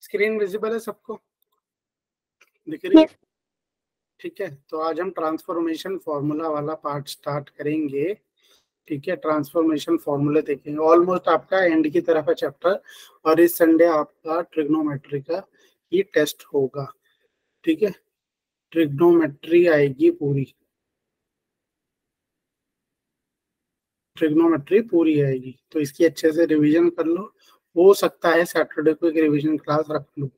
Screen visible है सबको, दिख रही है? ठीक है, तो आज हम ट्रांसफॉर्मेशन फॉर्मूला वाला पार्ट स्टार्ट करेंगे। ठीक है, ट्रांसफॉर्मेशन फॉर्मूले देखेंगे। ऑलमोस्ट आपका एंड की तरफ है चैप्टर, और इस संडे आपका ट्रिग्नोमेट्री का ही टेस्ट होगा। ठीक है, ट्रिग्नोमेट्री आएगी पूरी, ट्रिग्नोमेट्री पूरी आएगी, तो इसकी अच्छे से रिवीजन कर लो। हो सकता है सैटरडे को एक रिवीजन क्लास रख लो।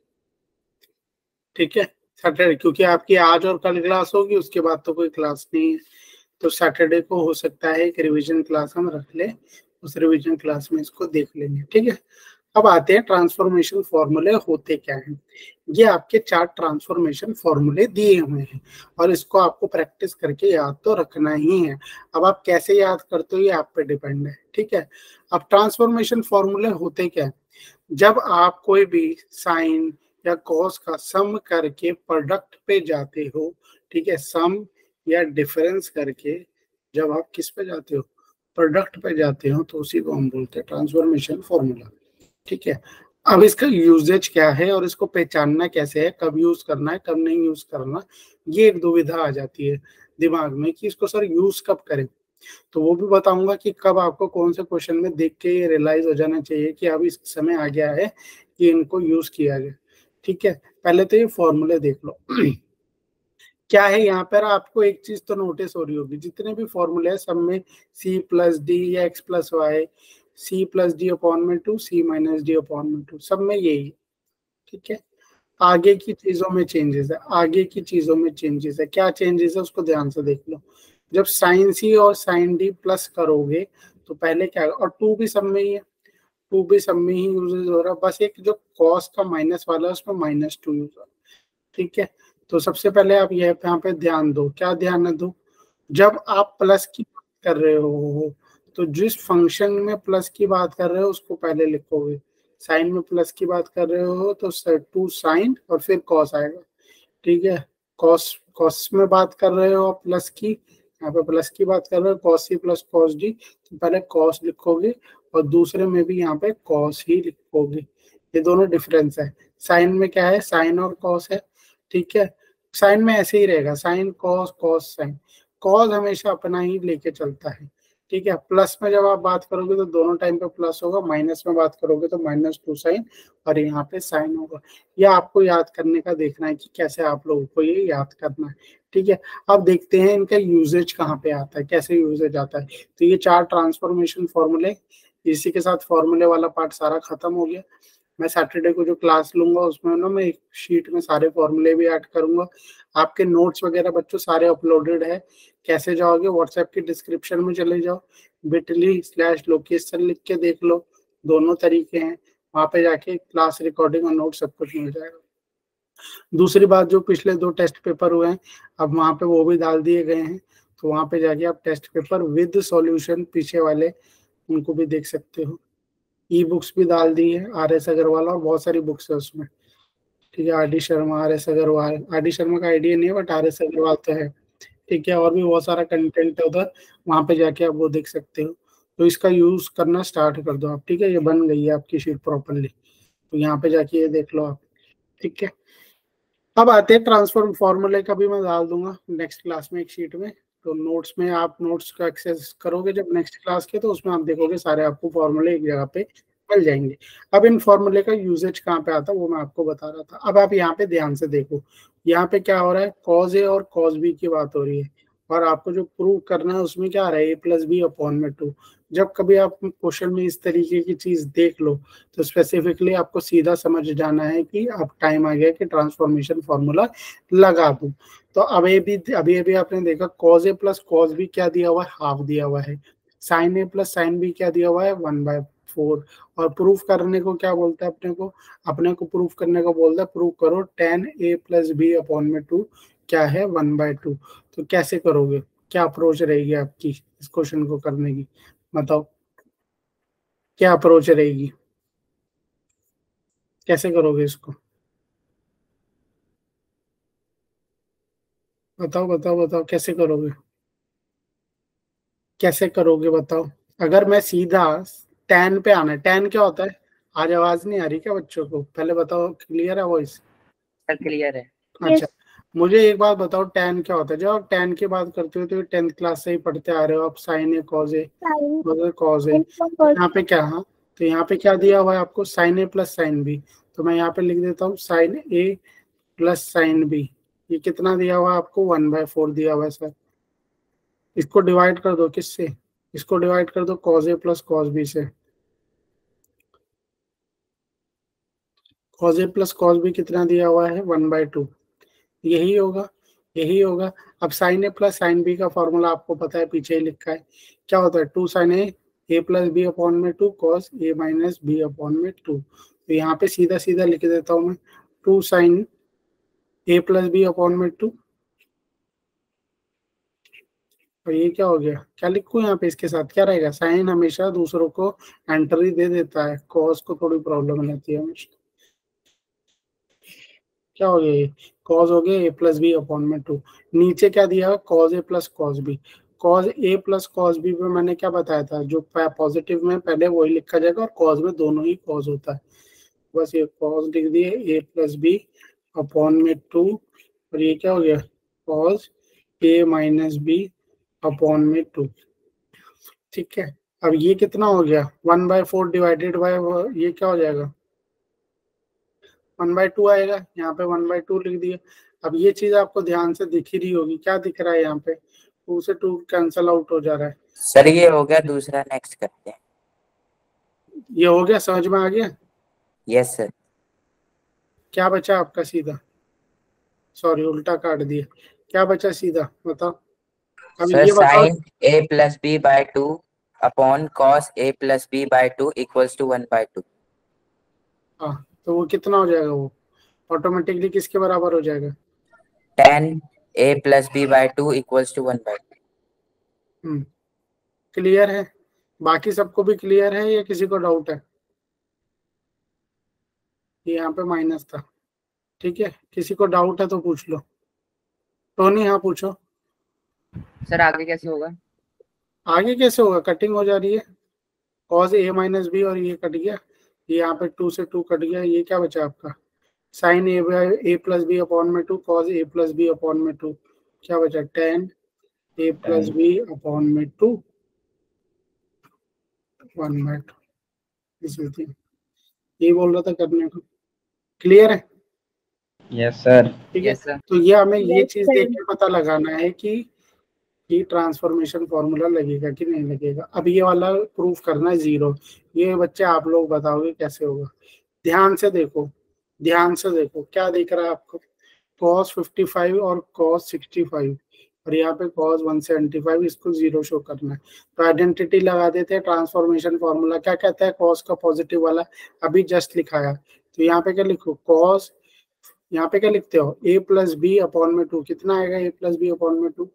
ठीक है, सैटरडे, क्योंकि आपकी आज और कल क्लास होगी, उसके बाद तो कोई क्लास नहीं है, तो सैटरडे को हो सकता है एक रिवीजन क्लास हम रख ले, उस रिवीजन क्लास में इसको देख लेंगे। ठीक है, अब आते हैं ट्रांसफॉर्मेशन फॉर्मूले होते क्या हैं। ये आपके 4 ट्रांसफॉर्मेशन फॉर्मूले दिए हुए हैं, और इसको आपको प्रैक्टिस करके याद तो रखना ही है। अब आप कैसे याद करते हो ये आप पे डिपेंड है। ठीक है, अब ट्रांसफॉर्मेशन फॉर्मूले होते क्या है, जब आप कोई भी साइन या कॉस का सम करके प्रोडक्ट पे जाते हो, ठीक है, सम या डिफरेंस करके जब आप किस पे जाते हो, प्रोडक्ट पे जाते हो, तो उसी को हम बोलते हैं ट्रांसफॉर्मेशन फॉर्मूला। ठीक है, अब इसका यूजेज क्या है और इसको पहचानना कैसे है, कब यूज करना है कब नहीं यूज करना, ये एक दुविधा आ जाती है दिमाग में कि इसको सर यूज कब करें। तो वो भी बताऊंगा कि कब आपको कौन से क्वेश्चन में देख के ये रियलाइज हो जाना चाहिए कि अब इस समय आ गया है कि इनको यूज किया जाए। ठीक है, पहले तो ये फॉर्मूले देख लो। क्या है यहाँ पर, आपको एक चीज तो नोटिस हो रही होगी, जितने भी फॉर्मूले हैं सब में सी प्लस डी या x plus y, c plus d upon में 2, सी माइनस डी अपॉन में 2, सब में यही है। ठीक है, आगे की चीजों में चेंजेस है, आगे की चीजों में चेंजेस है। क्या चेंजेस है उसको ध्यान से देख लो। जब साइन सी और साइन डी प्लस करोगे तो पहले क्या, और टू भी सब में ही है, टू भी सब में ही यूजेस हो रहा है, बस एक जो कॉस का माइनस वाला है उसमें -2 यूज हो रहा है। ठीक है, तो सबसे पहले आप ये यहाँ पे ध्यान दो, क्या ध्यान न दो, जब आप प्लस की बात कर रहे हो तो जिस फंक्शन में प्लस की बात कर रहे हो उसको पहले लिखोगे। साइन में प्लस की बात कर रहे हो तो 2 साइन और फिर कॉस आएगा। ठीक है, कॉस कॉस में बात कर रहे हो प्लस की, यहाँ पे प्लस की बात कर रहे हो, cos c plus cos d, तो पहले कॉस लिखोगे और दूसरे में भी यहाँ पे कॉस ही लिखोगे। ये दोनों डिफरेंस है। साइन में क्या है, साइन और कॉस है। ठीक है, साइन में ऐसे ही रहेगा, sine cos cos sine, cos हमेशा अपना ही लेके चलता है। ठीक है, प्लस में जब आप बात करोगे तो दोनों टाइम पे प्लस होगा, माइनस में बात करोगे तो -2 साइन और यहाँ पे साइन होगा। ये आपको याद करने का देखना है कि कैसे आप लोगों को ये याद करना है। ठीक है, अब देखते हैं इनका यूजेज कहाँ पे आता है, कैसे यूजेज आता है। तो ये 4 ट्रांसफॉर्मेशन फॉर्मूले, इसी के साथ फॉर्मूले वाला पार्ट सारा खत्म हो गया। मैं सैटरडे को जो क्लास लूंगा उसमें ना मैं एक शीट में सारे फॉर्मूले भी ऐड करूंगा। आपके नोट्स वगैरह बच्चों सारे अपलोडेड है। कैसे जाओगे, व्हाट्सएप की डिस्क्रिप्शन में चले जाओ, bit.ly/लोकेशन लिख के देख लो, दोनों तरीके हैं, वहां पे जाके क्लास रिकॉर्डिंग और नोट सब कुछ मिल जाएगा। दूसरी बात, जो पिछले 2 टेस्ट पेपर हुए हैं अब वहां पे वो भी डाल दिए गए हैं, तो वहां पे जाके आप टेस्ट पेपर विद सॉल्यूशन पीछे वाले उनको भी देख सकते हो। ई बुक्स भी डाल दी है, RS अग्रवाल और बहुत सारी बुक्स है उसमें। ठीक है, RD Sharma, RS Agarwal, RD Sharma का आइडिया नहीं है बट RS अग्रवाल तो है। ठीक है, और भी बहुत सारा कंटेंट है उधर, वहां पे जाके आप वो देख सकते हो। तो इसका यूज करना स्टार्ट कर दो आप। ठीक है, ये बन गई है आपकी शीट प्रॉपरली, तो यहाँ पे जाके ये देख लो आप। ठीक है, अब आते हैं ट्रांसफॉर्म फॉर्मूले का भी मैं डाल दूंगा नेक्स्ट क्लास में एक शीट में। तो नोट्स में आप नोट्स का एक्सेस करोगे जब नेक्स्ट क्लास के, तो उसमें आप देखोगे सारे आपको फॉर्मूले एक जगह पे मिल जाएंगे। अब इन फॉर्मूले का यूजेज कहाँ पे आता है वो मैं आपको बता रहा था। अब आप यहाँ पे ध्यान से देखो, यहाँ पे क्या हो रहा है, कॉज ए और कॉज बी की बात हो रही है, और आपको जो प्रूव करना है उसमें क्या आ रहा है, a+b/2। जब कभी आप क्वेश्चन में इस तरीके की चीज देख लो तो स्पेसिफिकली आपको सीधा समझ जाना है कि अब टाइम आ गया कि ट्रांसफॉर्मेशन फॉर्मूला लगा दूं। तो अभी अभी आपने देखा कॉज ए प्लस कॉज बी क्या दिया हुआ है, हाफ दिया हुआ है। Sign a plus sine B क्या दिया हुआ है, 1/4। और प्रूफ करने को क्या बोलता है, अपने को प्रूफ करने को बोलता है, प्रूफ करो tan a+b/2 क्या है, 1/2। तो कैसे करोगे, क्या अप्रोच रहेगी आपकी इस क्वेश्चन को करने की, बताओ क्या अप्रोच रहेगी, कैसे करोगे इसको, बताओ बताओ बताओ कैसे करोगे, कैसे करोगे बताओ। अगर मैं सीधा टैन पे आना है, टैन क्या होता है, आज आवाज नहीं आ रही क्या बच्चों को? पहले बताओ, क्लियर है वॉइस? सर क्लियर है। अच्छा, मुझे एक बात बताओ, tan क्या होता है? जब आप tan की बात करते हो तो 10th क्लास से ही पढ़ते आ रहे हो आप, sin a cos a मतलब cos a। यहाँ पे क्या, हाँ तो यहाँ पे क्या दिया हुआ है आपको? sin a plus sin b। तो मैं यहाँ पे लिख देता हूँ sin a plus sin b। ये कितना दिया हुआ है आपको? 1/4 दिया हुआ है सर। इसको डिवाइड कर दो किससे? इसको डिवाइड कर दो cos a plus cos b से। cos a plus cos b कितना दिया हुआ है? 1/2। यही होगा, यही होगा। अब sign a plus sine B का फॉर्मूला आपको पता है, पीछे ही लिखा है। क्या होता है? 2 sin a plus b upon में 2 cos a minus b upon में 2। तो यहाँ पे सीधा सीधा लिख देता हूँ मैं, 2 sin a plus b upon में 2। और ये क्या हो गया? क्या लिखूं यहाँ पे? इसके साथ क्या रहेगा? साइन हमेशा दूसरों को एंट्री दे देता है, कॉस को थोड़ी प्रॉब्लम रहती है हमेशा। क्या हो गया? ये कॉस हो गया a प्लस बी अपॉन में 2। नीचे क्या दिया? Cos a plus cos b. Cos a plus cos b में मैंने क्या बताया था? जो पॉजिटिव में पहले वही लिखा जाएगा, और कॉस में दोनों ही कॉस होता है। बस ये कॉस लिख दिए a प्लस बी अपॉन में 2। और ये क्या हो गया? Cos a minus b upon में 2। ठीक है, अब ये कितना हो गया? 1/4 डिवाइडेड बाय, ये क्या हो जाएगा? 1/2 आएगा। यहाँ पे 1/2 लिख दिया। अब ये चीज आपको ध्यान से दिख ही रही होगी, क्या दिख रहा है यहाँ पे? 2 से 2 कैंसल आउट हो जा रहा है। सर ये हो गया, दूसरा नेक्स्ट करते हैं। ये हो गया, समझ में आ गया? Yes sir. क्या बचा आपका सीधा? सॉरी, उल्टा काट दिया। क्या बचा सीधा, बताओ। अब सर ये बताओ। Sine a plus b by 2 upon cos a plus b by 2 equals to 1/2। हाँ, तो वो कितना हो जाएगा? वो ऑटोमेटिकली किसके बराबर हो जाएगा? tan a plus b by 2 equals to 1/2। Clear है? बाकी सबको भी क्लियर है या किसी को डाउट है? ये यहाँ पे माइनस था, ठीक है। किसी को डाउट है तो पूछ लो। टोनी, हाँ पूछो। सर आगे कैसे होगा? आगे कैसे होगा? कटिंग हो जा रही है। कॉस a माइनस बी, और ये कट गया। ये यहाँ पे 2 से 2 कट गया। ये क्या बचा आपका? Sine a plus b upon में 2 cos a plus b upon में 2। क्या बचा? tan a plus b upon में 2 1/2। ये बोल रहा था करने को। क्लियर है? Yes sir. ठीक है। Yes sir. तो ये हमें ये चीज देख के पता लगाना है कि ट्रांसफॉर्मेशन फॉर्मूला लगेगा कि नहीं लगेगा। अब ये वाला प्रूफ करना है 0। ये बच्चे आप लोग बताओगे कैसे होगा? ध्यान से देखो, ध्यान से देखो, क्या दिख रहा है आपको? cos 55 और cos 65, और यहाँ पे cos 175, इसको 0 शो करना है। तो आइडेंटिटी लगा देते हैं। ट्रांसफॉर्मेशन फॉर्मूला क्या कहता है? cos का पॉजिटिव वाला अभी जस्ट लिखाया। तो यहाँ पे क्या लिखो? cos, यहाँ पे क्या लिखते हो? a प्लस बी अपॉन में 2। कितना आएगा a प्लस बी अपॉन में 2?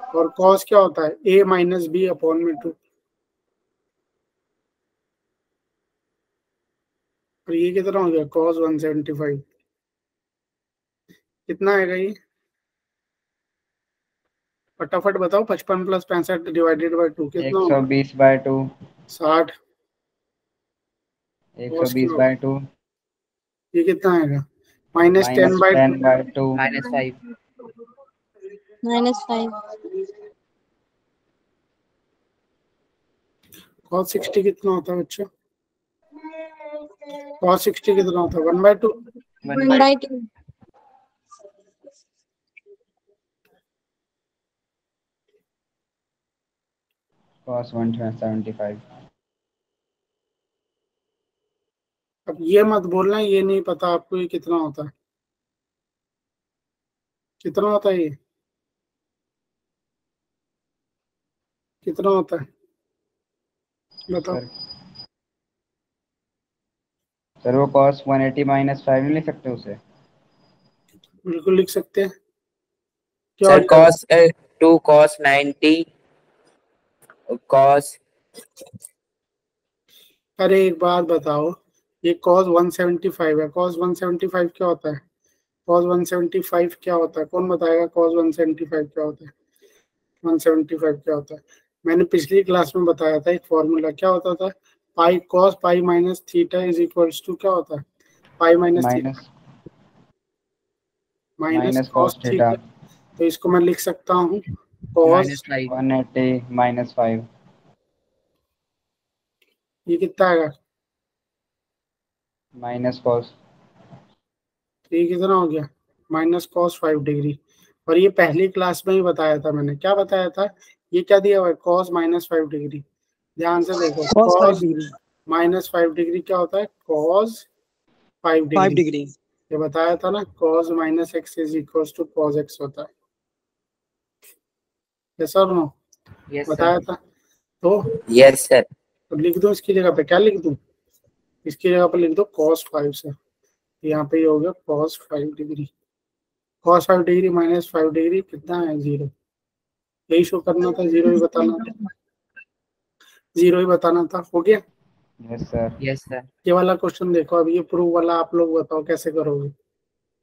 और cos क्या होता है? a माइनस बी अपॉन में 2। और ये कितना हो गया? cos 175। कितना आएगा ये? फटाफट बताओ। 55 प्लस 65 डिवाइडेड बाई 2 कितना होगा? 120/2। 60। cos क्या होगा? 120/2 ये कितना आएगा? Minus minus 10/2। 10/2 -5। -5। cos 60 कितना होता है बच्चों? cos 60 कितना होता है? 1/2। 1/2। cos 175। अब ये मत बोलना ये नहीं पता आपको ये कितना होता है। कितना होता है ये? कितना होता है बताओ। सर सर वो cos 180 -5 नहीं लिख सकते उसे? बिल्कुल लिख सकते हैं। क्या हो सर जाएगा? cos 2 cos 90 cos। अरे एक बात बताओ, ये cos 175 है। cos 175 क्या होता है? cos 175 क्या होता है? कौन बताएगा cos 175 क्या होता है? 175 क्या होता है? मैंने पिछली क्लास में बताया था एक फॉर्मूला, क्या होता था, pi cos pi minus theta is equals to क्या होता है, pi minus theta minus minus cos cos theta theta. तो इसको मैं लिख सकता हूँ कॉस 180 माइनस 5। ये कितना आएगा, माइनस कॉस तो ये कितना हो गया, माइनस कॉस 5 डिग्री। और ये पहली क्लास में ही बताया था मैंने, क्या बताया था, ये क्या दिया हुआ है, कॉस माइनस 5 डिग्री। ध्यान से देखो, cos 5 cos degree minus 5 degree क्या होता है, कॉस 5 5 डिग्री। डिग्री ये बताया था ना, cos minus x is equal to cos x होता है, यस और नो, Yes, sir. बताया था। तो Yes, sir. अब लिख दो इसकी जगह पे, क्या लिख दूं, इसकी जगह पे लिख दो cos 5 से, यहाँ पे ये हो गया cos 5 degree. cos 5 degree minus 5 degree कितना है, 0। यही शो करना था, 0 ही बताना था, 0 ही बताना था, हो गया। Yes sir. Yes, sir. ये वाला क्वेश्चन देखो, अब ये प्रूव वाला आप लोग बताओ कैसे करोगे,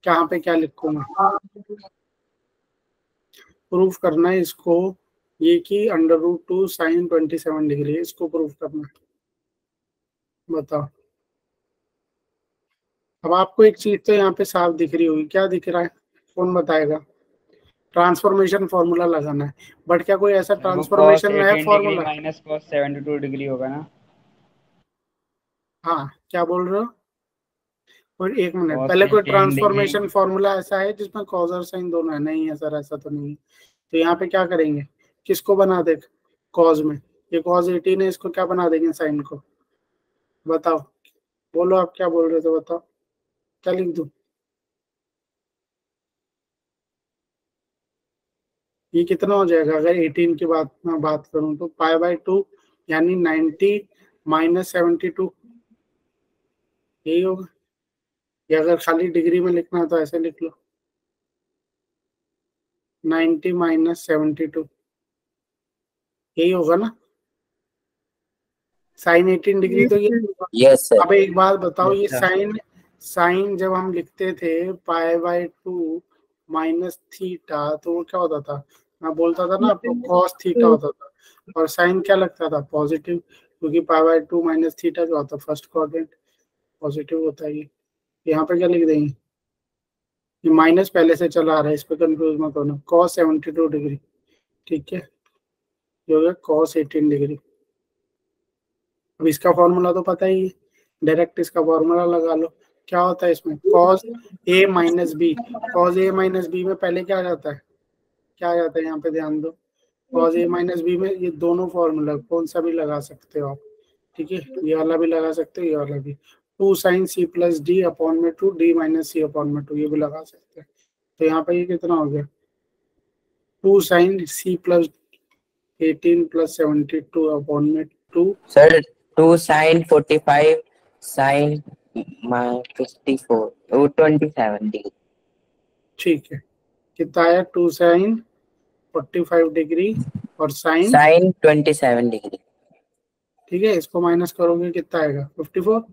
कहाँ पे क्या लिखूं मैं, प्रूफ करना है इसको, ये कि √2 sin 27 डिग्री, इसको प्रूफ करना है, बताओ। अब आपको एक चीज तो यहाँ पे साफ दिख रही होगी, क्या दिख रहा है, कौन बताएगा, ट्रांसफॉर्मेशन फॉर्मूला लगाना है। बट क्या कोई ऐसा वो कॉस ट्रांसफॉर्मेशन में है 18 degree formula, minus cos 72 degree होगा ना। हाँ क्या बोल रहे हो, और एक मिनट कॉस पहले, कोई 18 डिग्री ट्रांसफॉर्मेशन फॉर्मूला ऐसा है जिसमें कॉस और साइन दोनों है, नहीं है सर, ऐसा तो नहीं है। तो यहाँ पे क्या करेंगे, किसको बना दे, कॉस में, ये कॉस 18 है, इसको क्या बना देंगे, साइन को, बताओ, बोलो आप क्या बोल रहे थे, बताओ क्या लिख दूं, ये कितना हो जाएगा, अगर 18 की बात मैं बात करूं तो π/2 यानी 90 माइनस 72, यही होगा। या अगर खाली डिग्री में लिखना है तो ऐसे लिख लो, 90 माइनस 72, यही होगा ना, साइन 18 डिग्री तो ये। Yes, sir. अब एक बात बताओ, Yes, ये sir. साइन साइन जब हम लिखते थे π/2 माइनस थीटा, तो वो क्या होता था, मैं बोलता था ना आपको कॉस थीटा होता था, और साइन क्या लगता था, पॉजिटिव, क्योंकि π/2 माइनस थीटा जो होता फर्स्ट क्वाड्रेंट पॉजिटिव होता है। ये यहाँ पे क्या लिख देंगे, ये माइनस पहले से चला आ रहा है, इस पर कंफ्यूज मत होना, cos 72 डिग्री, ठीक है, ये हो गया cos 18 डिग्री। अब इसका फॉर्मूला तो पता ही है, डायरेक्ट इसका फॉर्मूला लगा लो, क्या होता है इसमें, cos a minus b, cos a minus b में पहले क्या आ जाता है, क्या आ जाता है, यहाँ पे ध्यान दो, cos a माइनस बी में ये दोनों फॉर्मूला कौन सा भी लगा सकते हो आप, ठीक है, ये वाला भी लगा सकते हो, ये वाला भी, 2 sin c plus d upon में 2 d माइनस सी अपॉन में 2, ये भी लगा सकते हैं। तो यहाँ पे ये कितना हो गया, 2 sin c plus 18 plus 72 upon में 2, Sir, 2 sin 45 sin 54. Oh, 27 degree. ठीक है, कितना आया, 2 sin 45 डिग्री और साइन, Sin 27 degree. ठीक है, इसको माइनस करोगे कितना आएगा, 54,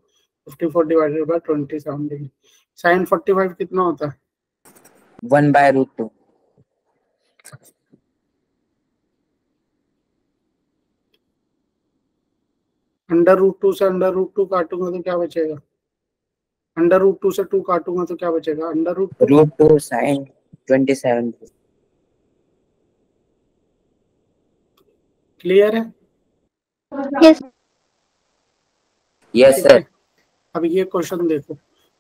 54 डिवाइडेड बाय 27 डिग्री, साइन 45 कितना होता है, 1/√2. √2 से √2 काटूंगा तो क्या बचेगा, √2 से 2 काटूंगा तो क्या बचेगा, √2, √2 sin 27 degree. क्लियर है, Yes, ठीक sir. है। अब ये क्वेश्चन देखो,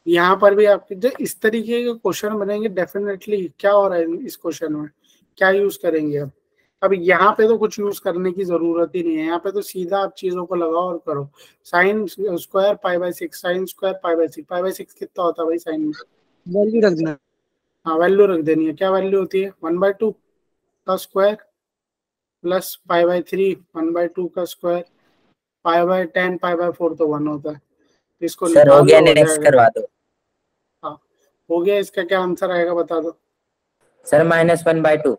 यहाँ पर भी आपके जो इस तरीके के क्वेश्चन बनेंगे डेफिनेटली, क्या हो रहा है इस क्वेश्चन में, क्या यूज करेंगे अब यहाँ पे तो कुछ यूज करने की जरूरत ही नहीं है, यहाँ पे तो सीधा आप चीजों को लगाओ और करो, साइन स्क्वायर π/6, साइन स्क्वायर π/6, π/6 कितना होता है भाई साइन में, वैल्यू रख देना। हाँ वैल्यू रख देनी है, क्या वैल्यू होती है, 1/2 का स्क्वायर प्लस π/3 1/2 का स्क्वायर, π/10 π/4 तो 1 होता है, इसको Sir, हो निकाल गया, लो, हो नेक्स्ट जाएगा। करवा दो. हाँ हो गया, इसका क्या आंसर आएगा बता दो, Sir, -1/2.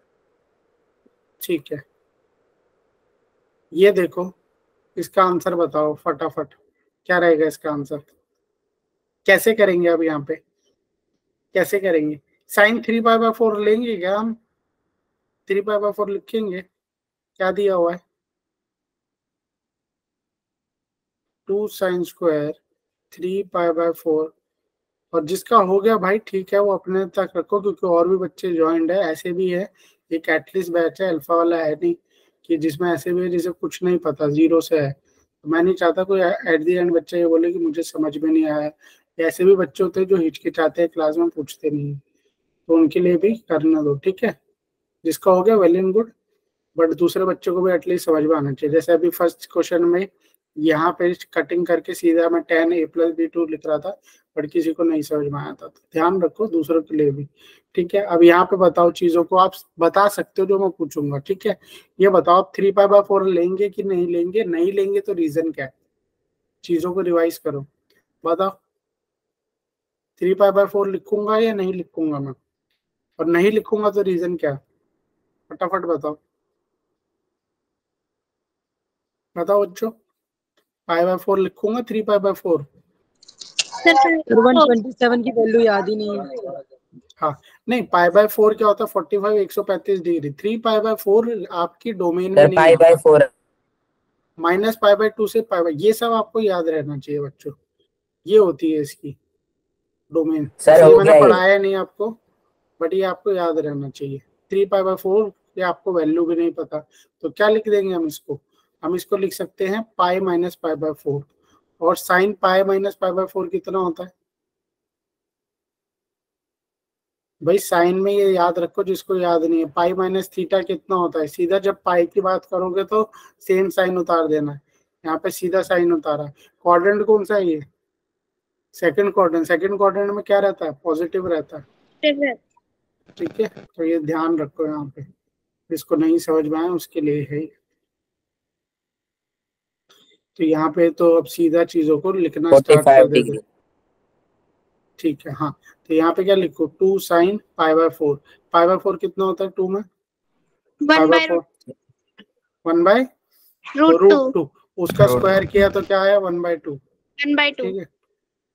ठीक है, ये देखो, इसका आंसर बताओ फटाफट, क्या रहेगा इसका आंसर, कैसे करेंगे अब यहाँ पे, कैसे करेंगे, साइन 3π/4 लेंगे क्या हम, 3π/4 लिखेंगे, क्या दिया हुआ है, 2 साइन स्क्वायर 3 पाई बाय 4। और जिसका हो गया भाई ठीक है, वो अपने तक रखो, क्योंकि और भी बच्चे ज्वाइंट है, ऐसे भी है, एक एटलीस्ट बैच है, अल्फा वाला है नहीं कि जिसमें ऐसे भी है जिसे कुछ नहीं पता, जीरो से है। तो मैं नहीं चाहता कोई एट द एंड बच्चा ये बोले कि मुझे समझ में नहीं आया। ऐसे भी बच्चे होते हैं जो हिचकिचाते हैं, क्लास में पूछते नहीं, तो उनके लिए भी करना दो, ठीक है। जिसका हो गया वेल एंड गुड, बट दूसरे बच्चों को भी एटलीस्ट समझ में आना चाहिए। जैसे अभी फर्स्ट क्वेश्चन में यहाँ पे कटिंग करके सीधा मैं tan a + b2 लिख रहा था, बट किसी को नहीं समझ में आया था, तो ध्यान रखो दूसरों के लिए भी, ठीक है। अब यहाँ पे बताओ, चीजों को आप बता सकते हो जो मैं पूछूंगा, ठीक है। ये बताओ आप 3 पाई बाय 4 लेंगे कि नहीं लेंगे, नहीं लेंगे तो रीजन क्या है, चीजों को रिवाइज करो, बताओ। 3 पाई बाय 4 लिखूंगा या नहीं लिखूंगा मैं, और नहीं लिखूंगा तो रीजन क्या है, फटाफट बताओ, बताओ बच्चों। पाई बाय 4 लिखूंगा, 3 पाई बाय 4। सर 127 की वैल्यू याद ही नहीं है। हाँ नहीं, पाई बाय 4 क्या होता है, 45 135 डिग्री। 3 पाई बाय 4 आपकी डोमेन में सर नहीं पाई बाय आता। 4 माइनस पाई बाय 2 से पाई बाय, ये सब आपको याद रहना चाहिए बच्चों, ये होती है इसकी डोमेन। सर ये हो मैंने गया ये। पढ़ाया नहीं आपको, बट ये आपको याद रहना चाहिए। 3 पाई बाय 4 ये आपको वैल्यू भी नहीं पता, तो क्या लिख देंगे हम इसको, हम इसको लिख सकते हैं पाई माइनस पाई बाय 4। और sign pi minus pi by 4 कितना होता है भाई, साइन में ये याद रखो, जिसको याद नहीं है, पाई माइनस थीटा कितना होता है। सीधा जब पाई की बात करोगे तो सेम साइन उतार देना है, यहाँ पे सीधा साइन उतारा। क्वाड्रेंट कौन सा है ये, सेकंड क्वाड्रेंट। सेकंड क्वाड्रेंट में क्या रहता है, पॉजिटिव रहता है, ठीक है। तो ये ध्यान रखो यहाँ पे, जिसको नहीं समझ में आया उसके लिए है। तो यहाँ पे तो अब सीधा चीजों को लिखना स्टार्ट 45 कर देते, डिग्री। ठीक है। हाँ, तो यहाँ पे क्या लिखो, 2 sine pi by 4। Pi by 4 कितना होता है 2 में, 1 बाय 1 बाय रूट 2। उसका स्क्वायर किया तो क्या आया, 1/2, 1/2 ठीक है।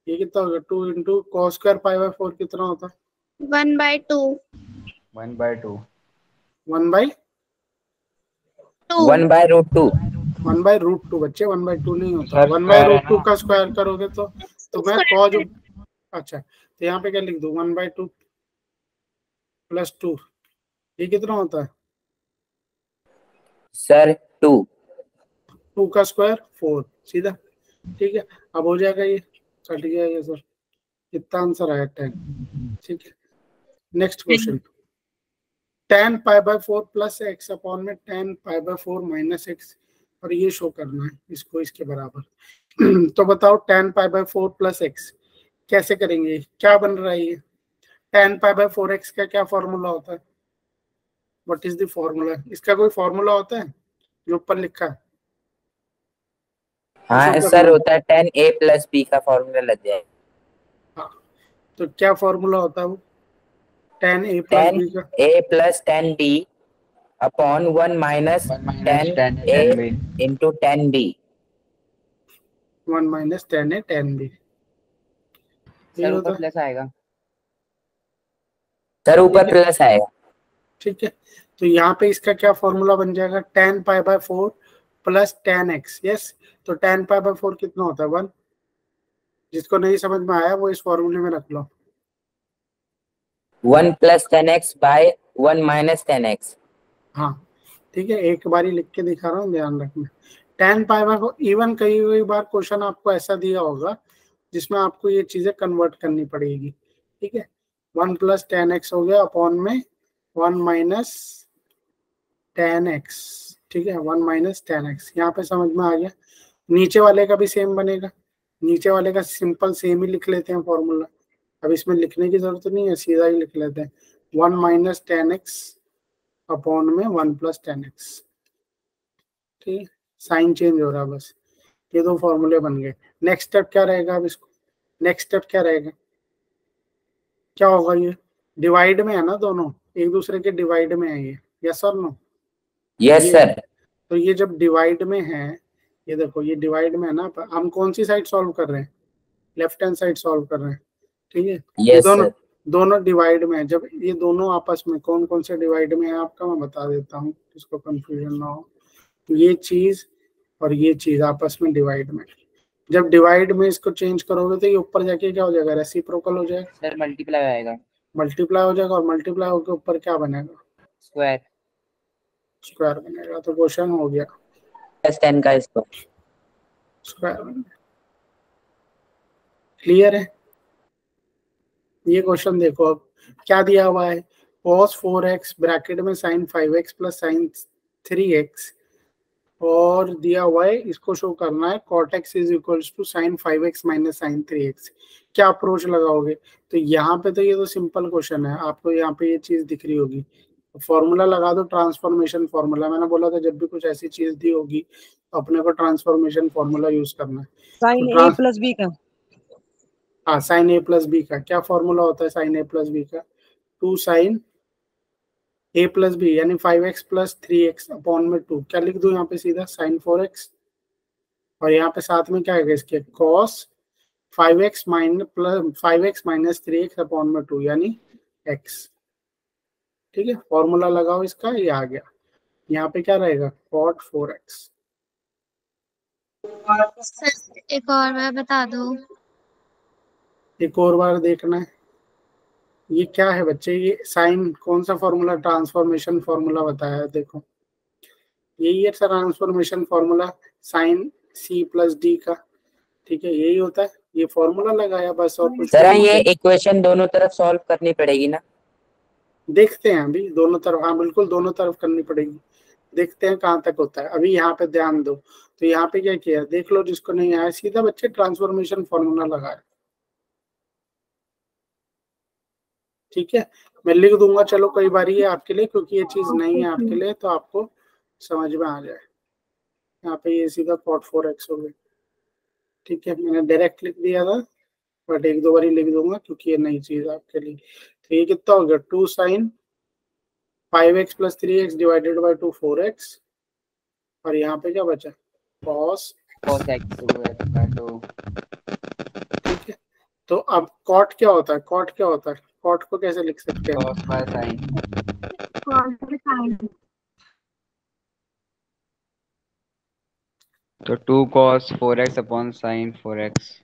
ये कितना होगा, 2 into cos square pi by 4 कितना होता है, 1/2 1/2 1 by 1 by root 2। 1 by root 2 बच्चे, 1/2 नहीं होता। सर 1 बाय स्क्वायर है रूट 2 ना। का स्क्वायर करोगे तो मैं कॉज, अच्छा तो यहाँ पे क्या लिख दूं, 1/2 प्लस 2, ये कितना होता है, सर 2। 2 का स्क्वायर 4, सीधा, ठीक है। अब हो जाएगा, ये कट गया ये सर, कितना आंसर आया 10, ठीक है। Next question, tan pi by 4 plus x upon में tan pi by 4 minus x, और ये शो करना है इसको इसके बराबर। तो बताओ tan pi by 4 plus x कैसे करेंगे, क्या बन रहा है ये, tan पाई बाय 4x का क्या फॉर्मूला होता है, व्हाट इज द फॉर्मूला, इसका कोई फॉर्मूला होता है जो ऊपर लिखा है। हाँ सर होता है 10a + b का फॉर्मूला लग जाएगा। हाँ, तो क्या फॉर्मूला होता है वो, tan a + b का, 10a + 10b upon 1 minus 10a into 10b। 1 minus 10a 10b, sir ऊपर प्लस आएगा। सर ऊपर प्लस आएगा, ठीक है। तो यहाँ पे इसका क्या फॉर्मूला बन जाएगा, tan pi by 4 plus tan x, yes. तो tan पाई बाय 4 कितना होता है, 1। जिसको नहीं समझ में आया वो इस फॉर्मूले में रख लो, 1 + 10x बाय 1 माइनस 10x। हाँ ठीक है, एक बारी लिख के दिखा रहा हूँ, ध्यान रखना। tan पाई बाय 4, इवन कई बार क्वेश्चन आपको ऐसा दिया होगा जिसमें आपको ये चीजें कन्वर्ट करनी पड़ेगी, ठीक है। 1 + tan x हो गया अपॉन में 1 माइनस tan x, ठीक है। 1 माइनस tan x, यहाँ पे समझ में आ गया। नीचे वाले का भी सेम बनेगा, नीचे वाले का सिंपल सेम ही लिख लेते हैं फॉर्मूला, अब इसमें लिखने की जरूरत नहीं है, सीधा ही लिख लेते हैं। 1 माइनस tan x अपॉन में 1 + tan x, ठीक, साइन चेंज हो रहा है बस। ये दो फॉर्मूले बन गए। नेक्स्ट स्टेप क्या रहेगा, अब इसको नेक्स्ट स्टेप क्या रहेगा, क्या होगा, ये डिवाइड में है ना, दोनों एक दूसरे के डिवाइड में है ये, यस और नो, यस सर। तो ये जब डिवाइड में है, ये देखो ये डिवाइड में है ना, हम कौन सी साइड सॉल्व कर रहे हैं, लेफ्ट हैंड साइड सॉल्व कर रहे हैं, ठीक है। ये यस सर। दोनों डिवाइड में है, जब ये दोनों आपस में कौन कौन से डिवाइड में है आपका मैं बता देता हूँ, जिसको कंफ्यूजन ना हो। ये चीज और ये चीज आपस में डिवाइड में, जब डिवाइड में इसको चेंज करोगे तो ये ऊपर जाके क्या हो जाएगा, रेसिप्रोकल हो जाएगा, सर मल्टीप्लाई आएगा, मल्टीप्लाई हो जाएगा, और मल्टीप्लाई होकर ऊपर क्या बनेगा, स्क्वायर, स्क्वायर बनेगा। तो क्वेश्चन हो गया प्लस 10 का स्क्वायर। स्क्वायर बन गया। क्लियर है? ये क्वेश्चन देखो अब क्या दिया हुआ है, cos 4x ब्रैकेट में sin 5x plus sin 3x, और दिया हुआ है इसको शो करना है cot x is equals to sin 5x minus sin 3x। क्या अप्रोच लगाओगे? तो यहाँ पे तो ये तो सिंपल क्वेश्चन है, आपको यहाँ पे ये चीज दिख रही होगी, फॉर्मूला लगा दो, ट्रांसफॉर्मेशन फॉर्मूला। मैंने बोला था जब भी कुछ ऐसी चीज दी होगी तो अपने को ट्रांसफॉर्मेशन फॉर्मूला यूज करना है। साइन तो ए प्लस बी का, हाँ, साइन ए प्लस बी का क्या फॉर्मूला होता है, साइन ए प्लस बी का 2 साइन ए प्लस बी, यानी 5x प्लस 3x अपॉन में 2। क्या लिख दूं यहाँ पे सीधा, साइन 4x, और यहाँ पे साथ में क्या है इसके, cos 5x minus 3x upon में 2 यानी x। ठीक है, फॉर्मूला लगाओ इसका, ये आ गया। यहाँ पे क्या रहेगा, cot 4x। सर एक और बार बता दो। एक और बार देखना है, ये क्या है बच्चे, ये साइन कौन सा फॉर्मूला, ट्रांसफॉर्मेशन फॉर्मूला बताया है, देखो यही है transformation formula, sine c plus d का। ठीक है, यही होता है, ये फॉर्मूला लगाया बस, और कुछ जरा नहीं। ये इक्वेशन दोनों तरफ सॉल्व करनी पड़ेगी ना, देखते हैं अभी दोनों तरफ, हाँ बिल्कुल दोनों तरफ करनी पड़ेगी, देखते हैं कहाँ तक होता है। अभी यहाँ पे ध्यान दो, तो यहाँ पे क्या किया देख लो, जिसको नहीं आया सीधा बच्चे ट्रांसफॉर्मेशन फॉर्मूला लगाया। ठीक है, मैं लिख दूंगा, चलो कई बार ये आपके लिए, क्योंकि ये चीज नहीं है आपके लिए, तो आपको समझ में आ जाए। यहाँ पे ये सीधा cot 4x हो गया। ठीक है, मैंने डायरेक्ट लिख दिया था, बट एक दो बार ही लिख दूंगा क्योंकि ये नई चीज है आपके लिए। तो ये कितना हो गया, 2 sign 5x plus 3x divided by 2 4x, और यहाँ पे क्या बचा, cos। cos x तो ठीक है, तो अब cot क्या होता है, cot क्या होता है, cot को कैसे लिख सकते हैं, cos बाय sin। तो 2 cos 4x upon sin 4x।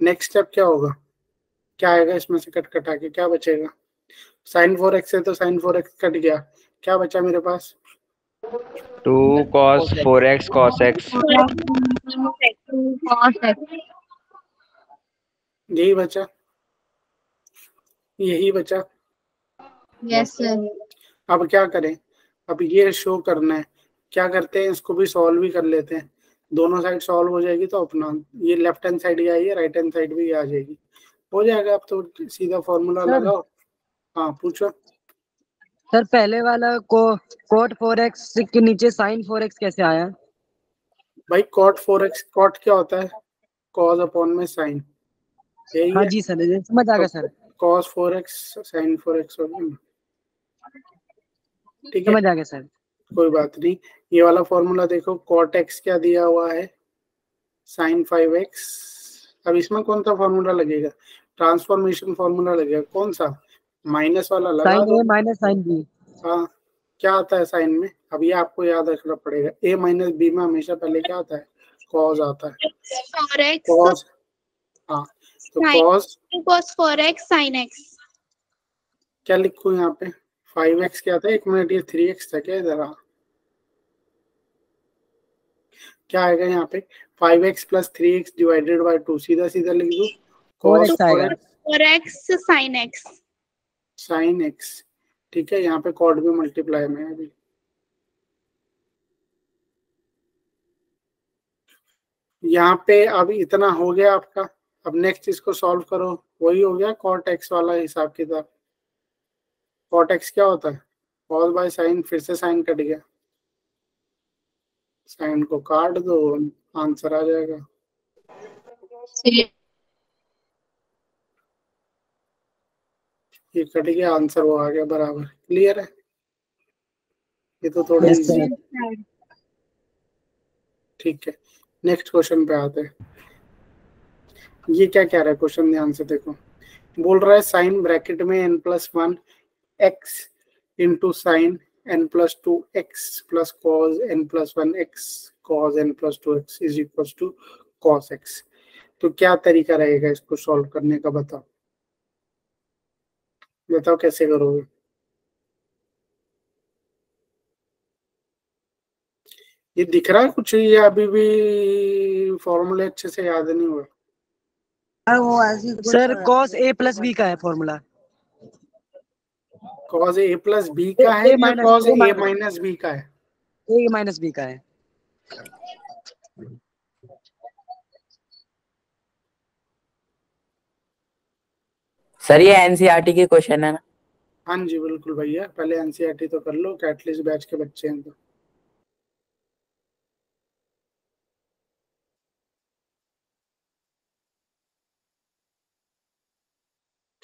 Next step क्या होगा, क्या आएगा इसमें से कट कटा के, क्या बचेगा, sin 4x से तो sin 4x कट गया, क्या बचा मेरे पास, 2 cos 4x cos x। यही बचा, यही बचा। Yes sir. अब क्या करें, अब ये शो करना है, क्या करते हैं, इसको भी सॉल्व भी कर लेते हैं, दोनों साइड सॉल्व हो जाएगी तो अपना ये लेफ्ट हैंड साइड ही आई है, राइट हैंड साइड भी आ जाएगी, हो जाएगा। अब तो सीधा फॉर्मूला सर। लगाओ। हाँ पूछो। सर पहले वाला को cot 4x के नीचे sin 4x कैसे आया? भाई cot 4x, cot क्या होता है, cos अपॉन में sin, यही हाँ है। जी सर, ये समझ आ गया sir, cos 4x sin 4x हो गया, ठीक है समझ आ गया सर। कोई बात नहीं। ये वाला फॉर्मूला देखो, cot x क्या दिया हुआ है, sin 5x। अब इसमें कौन सा फॉर्मूला लगेगा, ट्रांसफॉर्मेशन फॉर्मूला लगेगा, कौन सा, माइनस वाला लगा sin दो। a minus sin b। हाँ, क्या आता है साइन में, अब ये आपको याद रखना पड़ेगा, a माइनस बी में हमेशा पहले क्या आता है, cos आता है, 4x cos। हाँ, तो cos 4x sin x। क्या लिखूं यहाँ पे, 5x क्या था, एक मिनट, ये 3x था क्या इधर, हाँ क्या आएगा यहाँ पे, 5x plus 3x divided by 2, सीधा सीधा लिख दो, cos 4x आएगा। 4x sin x। sin x। ठीक है, यहाँ पे कॉड भी मल्टीप्लाई में है अभी। यहाँ पे अब इतना हो गया आपका, अब नेक्स्ट इसको सॉल्व करो, वही हो गया cot x वाला हिसाब किताब। cot x क्या होता है, cos बाय sin, फिर से sin कट गया, sin को काट दो, आंसर आ जाएगा। ये कट गया, आंसर वो आ गया बराबर। क्लियर है, ये तो थोड़ा Yes, इजी। sir. ठीक है, नेक्स्ट क्वेश्चन पे आते हैं। ये क्या कह रहा है क्वेश्चन, ध्यान से देखो, बोल रहा है साइन ब्रैकेट में n+1 x into sin n plus 2x plus cos n plus 1x cos n plus 2x is equals to cos x। तो क्या तरीका रहेगा इसको सॉल्व करने का, बताओ बताओ कैसे करोगे। ये दिख रहा है कुछ, ये अभी भी फॉर्मूले अच्छे से याद नहीं हुआ। Sir cos a plus b का है formula. cos a plus b का है या cos a minus b का है? a minus b का है। सर ये एनसीईआरटी के क्वेश्चन है ना? हाँ जी बिल्कुल भैया, पहले एनसीईआरटी तो कर लो, कैटलिस्ट बैच के बच्चे हैं तो।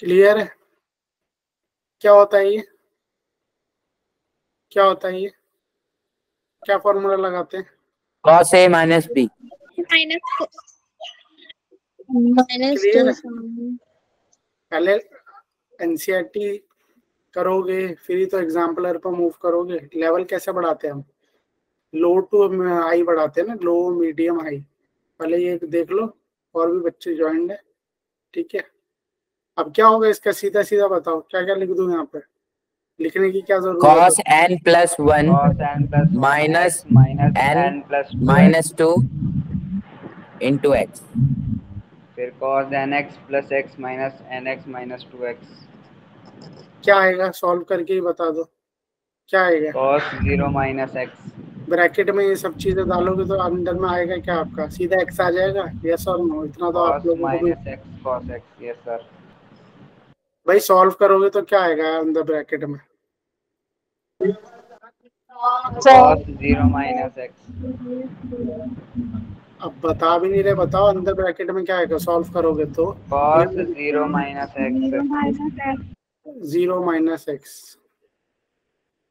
क्लियर है? क्या होता है ये, क्या होता है ये, क्या फॉर्मूला लगाते हैं? cos a minus b। Minus Clear है? 2 पहले एनसीईआरटी करोगे फिर ही तो एग्जाम्पलर पर मूव करोगे। लेवल कैसे बढ़ाते हैं हम, लो टू हाई बढ़ाते हैं ना, लो मीडियम हाई। पहले ये देख लो, और भी बच्चे ज्वाइंट है, ठीक है। अब क्या होगा इसका, सीधा सीधा बताओ, क्या क्या लिख दूं यहाँ पे, लिखने की क्या जरूरत है? cos n plus 1 cos n plus 1 minus x minus n n plus 2 minus 2 into x। फिर cos nx plus x minus nx minus 2x। क्या आएगा, सॉल्व करके ही बता दो क्या आएगा। cos 0 minus x। ब्रैकेट में ये सब चीजें डालोगे तो अंदर में आएगा क्या आपका, सीधा x आ जाएगा, यस और नो? इतना तो आप cos लोगों को भी minus x cos x। Yes sir. भाई सॉल्व करोगे तो क्या आएगा अंदर ब्रैकेट में? cos 0 minus x। अब बता भी नहीं रहे, बताओ अंदर ब्रैकेट में क्या आएगा सॉल्व करोगे तो? cos 0 minus x। 0 minus x,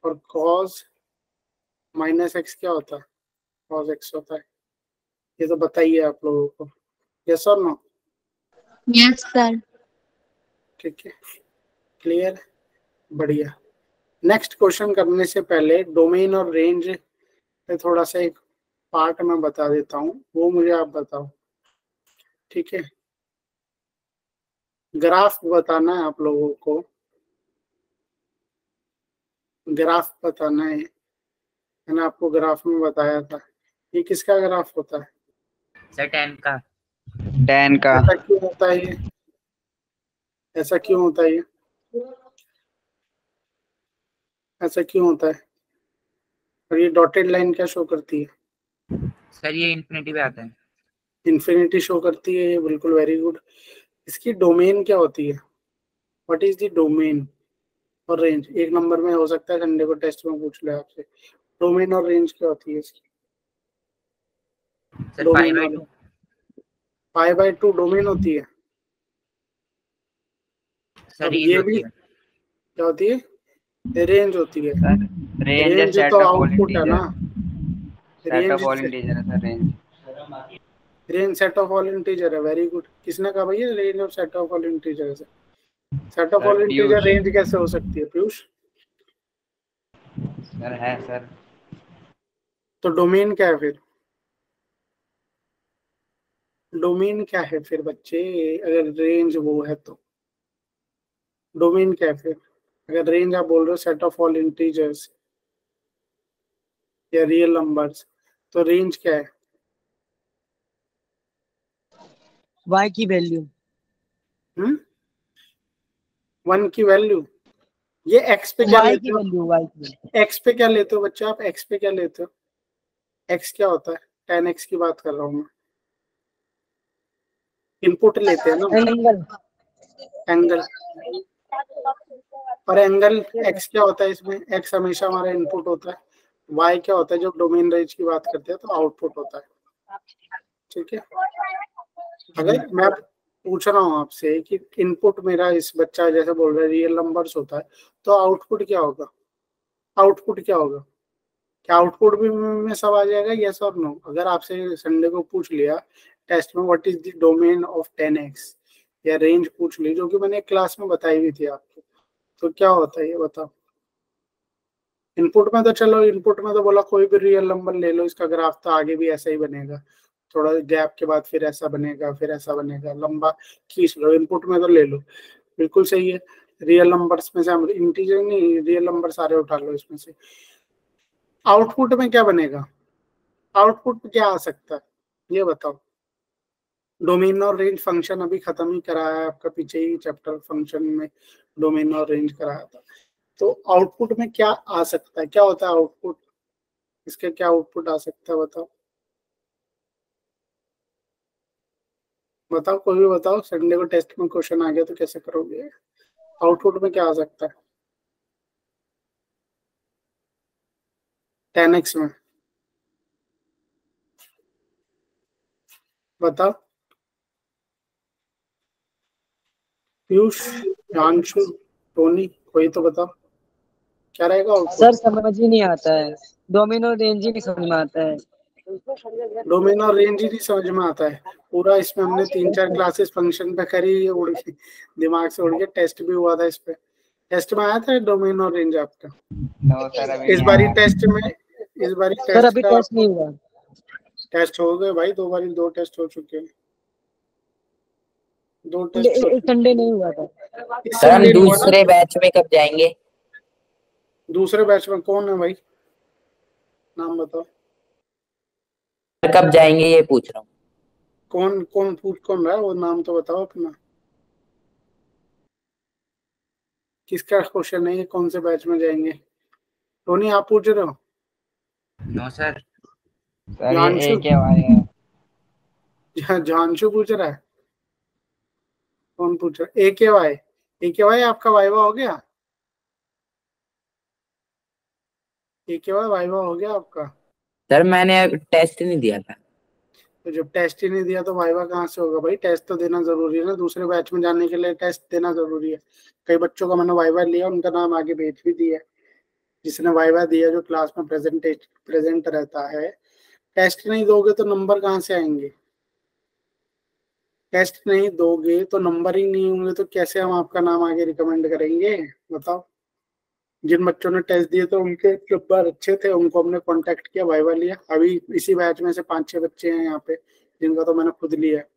और cos माइनस एक्स क्या होता है? cos x होता है। ये तो बताइए आप लोगों को, यस और नो? Yes sir. ठीक है, क्लियर, बढ़िया। नेक्स्ट क्वेश्चन करने से पहले डोमेन और रेंज पे थोड़ा सा एक पार्ट मैं बता देता हूँ, वो मुझे आप बताओ, ठीक है। ग्राफ बताना है आप लोगों को, ग्राफ बताना है। मैंने आपको ग्राफ में बताया था, ये किसका ग्राफ होता है? सर tan का। tan का। ऐसा क्यों होता है ये, ऐसा क्यों होता है ये, ऐसा क्यों होता है? और ये डॉटेड लाइन क्या शो करती है? सर ये इंफिनिटी पे आता है। इन्फिनिटी शो करती है, ये बिल्कुल, वेरी गुड। इसकी डोमेन क्या होती है, व्हाट इज द डोमेन और रेंज? एक नंबर में हो सकता है, संडे को टेस्ट में पूछ ले आपसे, डोमेन और रेंज क्या होती है इसकी? सर डोमेन और π/2 डोमेन होती है। सर अब रेंज ये होती भी है। क्या होती है? रेंज होती है। सर रेंज है रेंज सेट तो ऑफ ऑल आउटपुट है ना, integer. Set of all range, integer है sir range. Range set of all integer है, वेरी गुड। किसने कहा भैया रेंज और सेट ऑफ ऑल इंटीजर है? Set of all integer Piyush. Range कैसे हो सकती है पीयूष? सर है सर। तो डोमेन क्या है फिर, डोमेन क्या है फिर बच्चे? अगर रेंज वो है तो डोमेन क्या है फिर? अगर रेंज आप बोल रहे हो सेट ऑफ ऑल इंटीजर्स या रियल नंबर्स, तो रेंज क्या है? y की वैल्यू। 1 की वैल्यू, ये x पे क्या y लेते की हो? वैल्यू, y की वैल्यू। x पे क्या लेते हो बच्चे आप, x पे क्या लेते हो? x क्या होता है? tan x की बात कर रहा हूँ मैं, इनपुट लेते हैं ना, एंगल। एंगल। और एंगल x क्या होता है इसमें? x हमेशा हमारा इनपुट होता है। y क्या होता है? जब डोमेन रेंज की बात करते हैं तो आउटपुट होता है, ठीक है। अगर मैं पूछ रहा हूँ आपसे कि इनपुट मेरा इस बच्चा जैसे बोल रहा है रियल नंबर्स होता है, तो आउटपुट क्या होगा? आउटपुट क्या होगा? क्या आउटपुट भी में सब आ जाएगा, यस और नो? अगर आपसे संडे को पूछ लिया टेस्ट में what is the domain of 10x, या रेंज पूछ ली, जो कि मैंने क्लास में बताई हुई थी आपको, तो क्या होता है ये बताओ? इनपुट में तो चलो, इनपुट में तो बोला कोई भी रियल नंबर ले लो, इसका ग्राफ तो आगे भी ऐसा ही बनेगा, थोड़ा गैप के बाद फिर ऐसा बनेगा, फिर ऐसा बनेगा, लंबा खींच लो, इनपुट में तो ले लो, बिल्कुल सही है। रियल नंबर्स में से हम इंटीजर नहीं, रियल नंबर सारे उठा लो इसमें से। आउटपुट में क्या बनेगा, आउटपुट में क्या आ सकता है ये बताओ। डोमेन और रेंज फंक्शन अभी खत्म ही कराया है आपका, पीछे ही चैप्टर फंक्शन में डोमेन और रेंज कराया था। तो आउटपुट में क्या आ सकता है, क्या होता है आउटपुट, इसका क्या आउटपुट आ सकता है बताओ, बताओ कोई भी बताओ। संडे को टेस्ट में क्वेश्चन आ गया तो कैसे करोगे, आउटपुट में क्या आ सकता है 10x में, बताओ। पीयूष, जानशु, टोनी, कोई तो बताओ क्या रहेगा आउटपुट। सर समझ ही नहीं आता है, डोमिनो रेंज ही नहीं समझ में आता है। डोमेन और रेंज ही नहीं समझ में आता है पूरा, इसमें हमने 3-4 क्लासेस फंक्शन पे करी, उड़ के दिमाग से उड़ के, टेस्ट भी हुआ था इस पे। टेस्ट में आया था डोमेन और रेंज आपका? नो सर अभी इस नहीं बारी आया। टेस्ट में, इस बारी सर टेस्ट अभी का टेस्ट नहीं हुआ। टेस्ट हो गए भाई, 2 टेस्ट हो चुके हैं, 2 टेस्ट संडे नहीं हुआ था। सर हम दूसरे बैच में कब जाएंगे? दूसरे बैच में कौन है भाई, नाम बताओ। कब जाएंगे ये पूछ रहा हूँ। कौन कौन पूछ कौन रहा है, वो नाम तो बताओ अपना, किसका क्वेश्चन है ये, कौन से बैच में जाएंगे? टोनी आप पूछ रहे हो? No sir. सर ये जानशु, AKY है। जानशु पूछ रहा है, कौन पूछ रहा है? AKY, AKY आपका वाइवा हो गया? AKY वाइवा हो गया आपका? सर मैंने टेस्ट नहीं दिया था। तो जब टेस्ट ही नहीं दिया तो वाइवा कहाँ से होगा भाई, टेस्ट तो देना जरूरी है ना, दूसरे बैच में जाने के लिए टेस्ट देना जरूरी है। कई बच्चों का मैंने वाइवा लिया, उनका नाम आगे भेज भी दिया, जिसने वाइवा दिया जो क्लास में प्रेजेंट रहता है। टेस्ट नहीं दोगे तो नंबर कहाँ से आएंगे, टेस्ट नहीं दोगे तो नंबर ही नहीं होंगे तो कैसे हम आपका नाम आगे रिकमेंड करेंगे बताओ। जिन बच्चों ने टेस्ट दिए तो उनके नंबर अच्छे थे, उनको हमने कांटेक्ट किया, वाइवा लिया। अभी इसी बैच में से 5-6 बच्चे हैं यहाँ पे जिनका तो मैंने खुद लिया है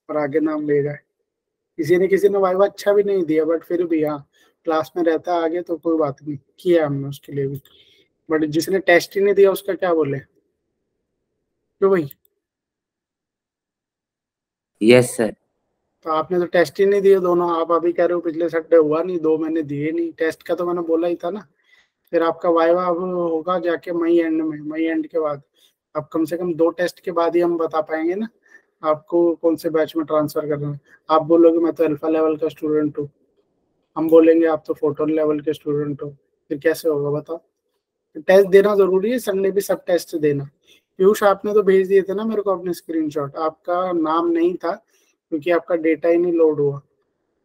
और आगे नाम भेजा है। किसी ने वाइवा अच्छा भी नहीं दिया, बट फिर भी हाँ क्लास में रहता है आगे तो कोई बात नहीं, किया हमने उसके लिए भी। बट जिसने टेस्ट ही नहीं दिया उसका क्या बोले, क्यों भाई? Yes sir. तो आपने तो टेस्ट ही नहीं दिए दोनों, आप अभी कह रहे हो पिछले संडे हुआ नहीं, 2 महीने दिए नहीं, टेस्ट का तो मैंने बोला ही था ना। फिर आपका वाइवा अब होगा जाके मई एंड में, मई एंड के बाद। अब कम से कम 2 टेस्ट के बाद ही हम बता पाएंगे ना आपको कौन से बैच में ट्रांसफर करना है। आप बोलोगे मैं तो अल्फा लेवल का स्टूडेंट हूँ, हम बोलेंगे आप तो फोटोन लेवल के स्टूडेंट हो, फिर कैसे होगा बताओ। टेस्ट देना जरूरी है, संडे भी सब टेस्ट देना। पीयूष आपने तो भेज दिए थे ना मेरे को अपने स्क्रीनशॉट, आपका नाम नहीं था क्योंकि आपका डेटा ही नहीं लोड हुआ,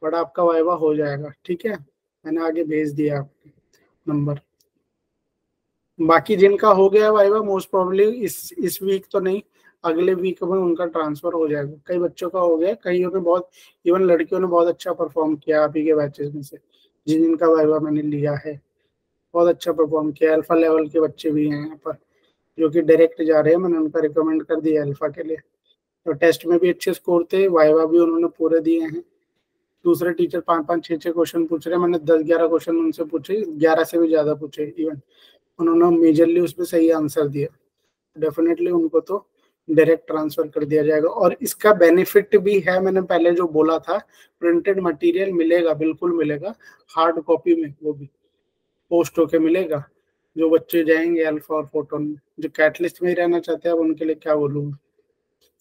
बट आपका वाइवा हो जाएगा, ठीक है? मैंने आगे भेज दिया आपके नंबर। बाकी जिनका हो गया वाइवा मोस्ट प्रोबेबली इस वीक तो नहीं, अगले वीक में उनका ट्रांसफर हो जाएगा। कई बच्चों का हो गया, कईयों ने बहुत, इवन लड़कियों ने बहुत अच्छा परफॉर्म किया अभी के बैचेस में से, जिनका वाइवा मैंने लिया है बहुत अच्छा परफॉर्म किया। अल्फा लेवल के बच्चे भी हैं यहाँ पर जो कि डायरेक्ट जा रहे हैं, मैंने उनका रिकमेंड कर दिया अल्फा के लिए। तो टेस्ट में भी अच्छे स्कोर थे, वाइवा भी उन्होंने पूरे दिए हैं। दूसरे टीचर 5-5, 6-6 क्वेश्चन पूछ रहे हैं, मैंने 10-11 क्वेश्चन उनसे पूछे, 11 से भी ज्यादा पूछे इवन, उन्होंने मेजरली उसमें सही आंसर दिया। डेफिनेटली उनको तो डायरेक्ट ट्रांसफर कर दिया जाएगा। और इसका बेनिफिट भी है, मैंने पहले जो बोला था, प्रिंटेड मटेरियल मिलेगा, बिल्कुल मिलेगा, हार्ड कॉपी में, वो भी पोस्ट होके मिलेगा। जो बच्चे जाएंगे अल्फा और फोटोन में, जो कैटलिस्ट में ही रहना चाहते हैं, अब उनके लिए क्या बोलूंगा।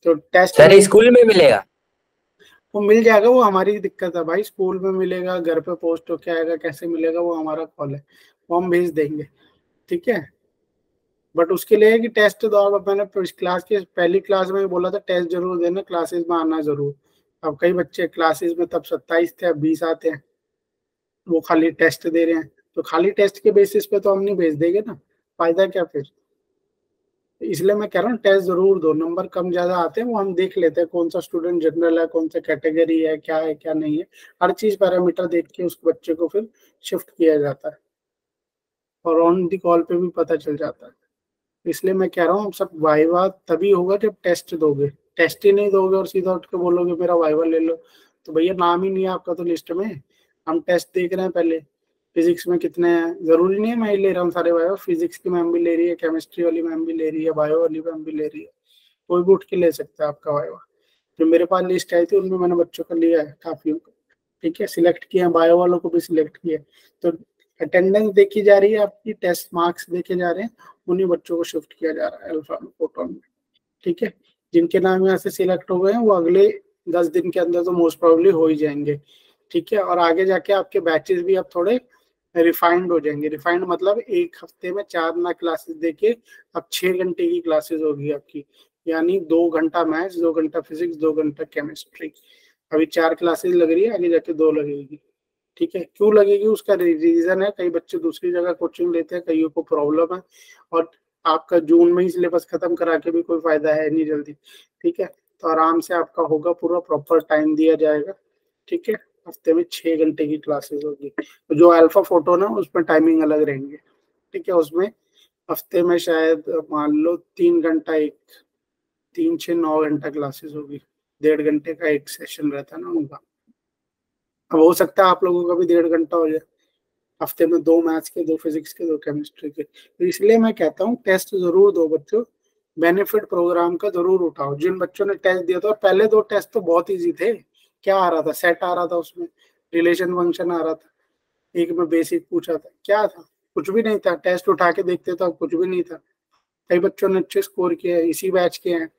तो टेस्ट सर स्कूल में मिलेगा? वो मिल जाएगा, वो हमारी दिक्कत है भाई, स्कूल में मिलेगा, घर पे पोस्ट होके आएगा, कैसे मिलेगा वो हमारा कॉल है, वो हम भेज देंगे, ठीक है? बट उसके लिए है कि टेस्ट दो। अब मैंने क्लास के पहली क्लास में बोला था टेस्ट जरूर देना, क्लासेस में आना जरूर। अब कई बच्चे क्लासेस में तब 27 थे, अब 20 आते हैं, वो खाली टेस्ट दे रहे हैं, तो खाली टेस्ट के बेसिस पे तो हम नहीं भेज देंगे ना, फायदा क्या फिर? इसलिए मैं कह रहा हूँ टेस्ट जरूर दो, नंबर कम ज्यादा आते हैं वो हम देख लेते हैं, कौन सा स्टूडेंट जनरल है, कौन सा कैटेगरी है क्या नहीं है, हर चीज पैरामीटर देख के उस बच्चे को फिर शिफ्ट किया जाता है। और ऑन दी कॉल पे भी पता चल जाता है। इसलिए मैं कह रहा हूँ सब वाइवा तभी होगा जब टेस्ट दोगे। टेस्ट ही नहीं दोगे और सीधा उठ के बोलोगे मेरा वाइवा ले लो, तो भैया नाम ही नहीं है आपका तो लिस्ट में। हम टेस्ट देख रहे हैं पहले, फिजिक्स में कितने हैं, जरूरी नहीं है मैं ही ले रहा हूँ सारे वाइवा, फिजिक्स की मैम भी ले रही है, केमिस्ट्री वाली मैम भी ले रही है, बायो वाली मैम भी ले रही है, कोई भी उठ के ले सकता है आपका वाइवा। जो मेरे पास लिस्ट आई थी उनमें मैंने बच्चों का लिया है काफियों को, ठीक है, सिलेक्ट किया, बायो वालों को भी सिलेक्ट किया। तो अटेंडेंस देखी जा रही है आपकी, टेस्ट मार्क्स देखे जा रहे हैं, उन्हीं बच्चों को शिफ्ट किया जा रहा है अल्फा में, फोटोन में, ठीक है। जिनके नाम यहाँ से सिलेक्ट हो गए हैं वो अगले 10 दिन के अंदर तो मोस्ट प्रोबेबली हो ही जाएंगे, ठीक है। और आगे जाके आपके बैचेस भी अब थोड़े रिफाइंड हो जाएंगे। रिफाइंड मतलब एक हफ्ते में 4 ना क्लासेस देके अब 6 घंटे की क्लासेस होगी आपकी, यानी 2 घंटा मैथ्स, 2 घंटा फिजिक्स, 2 घंटा केमिस्ट्री। अभी 4 क्लासेस लग रही है, आगे जाके 2 लगेगी, ठीक है। क्यों लगेगी उसका रीजन है, कई बच्चे दूसरी जगह कोचिंग लेते हैं, कईयों को प्रॉब्लम है, और आपका जून में ही सिलेबस खत्म करा के भी कोई फायदा है नहीं जल्दी, ठीक है। तो आराम से आपका होगा, पूरा प्रॉपर टाइम दिया जाएगा, ठीक है। हफ्ते में 6 घंटे की क्लासेस होगी। तो जो अल्फा फोटोन है उसमें टाइमिंग अलग रहेंगे, ठीक है। उसमें हफ्ते में शायद मान लो 3 घंटा, एक 3 6 9 घंटा क्लासेस होगी, 1.5 घंटे का एक सेशन रहता है ना उनका। अब हो सकता है आप लोगों का भी 1.5 घंटा हो जाए, हफ्ते में 2 मैथ्स के, 2 फिजिक्स के, 2 केमिस्ट्री के। तो इसलिए मैं कहता हूँ टेस्ट जरूर दो बच्चों, बेनिफिट प्रोग्राम का जरूर उठाओ। जिन बच्चों ने टेस्ट दिया था, पहले 2 टेस्ट तो बहुत इजी थे, क्या आ रहा था, सेट आ रहा था, उसमें रिलेशन फंक्शन आ रहा था, एक में बेसिक पूछा था, क्या था, कुछ भी नहीं था। टेस्ट उठा के देखते तो कुछ भी नहीं था। कई बच्चों ने अच्छे स्कोर किए, इसी बैच के हैं,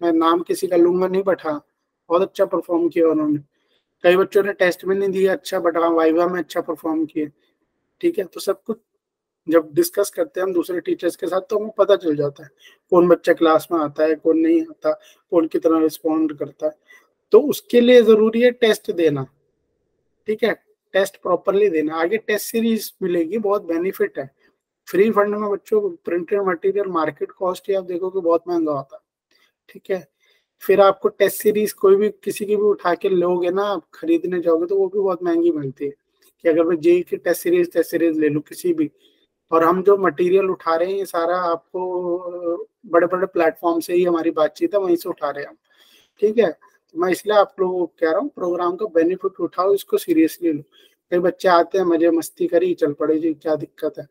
मैं नाम किसी का लूंगा नहीं, बट हाँ बहुत अच्छा परफॉर्म किया उन्होंने। कई बच्चों ने टेस्ट में नहीं दिया अच्छा, बट हाँ वाइवा में अच्छा परफॉर्म किए, ठीक है। तो सब कुछ जब डिस्कस करते हैं हम दूसरे टीचर्स के साथ तो हमें पता चल जाता है कौन बच्चा क्लास में आता है, कौन नहीं आता, कौन कितना रिस्पॉन्ड करता है। तो उसके लिए जरूरी है टेस्ट देना, ठीक है, टेस्ट प्रॉपरली देना। आगे टेस्ट सीरीज मिलेगी, बहुत बेनिफिट है। फ्री फंड में बच्चों को प्रिंटेड मटेरियल मार्केट कॉस्ट ही आप देखोगे बहुत महंगा होता है, ठीक है। फिर आपको टेस्ट सीरीज कोई भी किसी की भी उठा के लोगे ना, आप खरीदने जाओगे तो वो भी बहुत महंगी मिलती है, कि अगर मैं जेई की टेस्ट सीरीज ले लूँ किसी भी, और हम जो मटेरियल उठा रहे हैं ये सारा आपको बड़े बड़े प्लेटफॉर्म से ही हमारी बातचीत है, वहीं से उठा रहे हैं हम, ठीक है। तो मैं इसलिए आप लोगों को कह रहा हूँ प्रोग्राम का बेनिफिट उठाओ, इसको सीरियसली लो। कई बच्चे आते हैं मजे मस्ती करी चल पड़े जी, क्या दिक्कत है,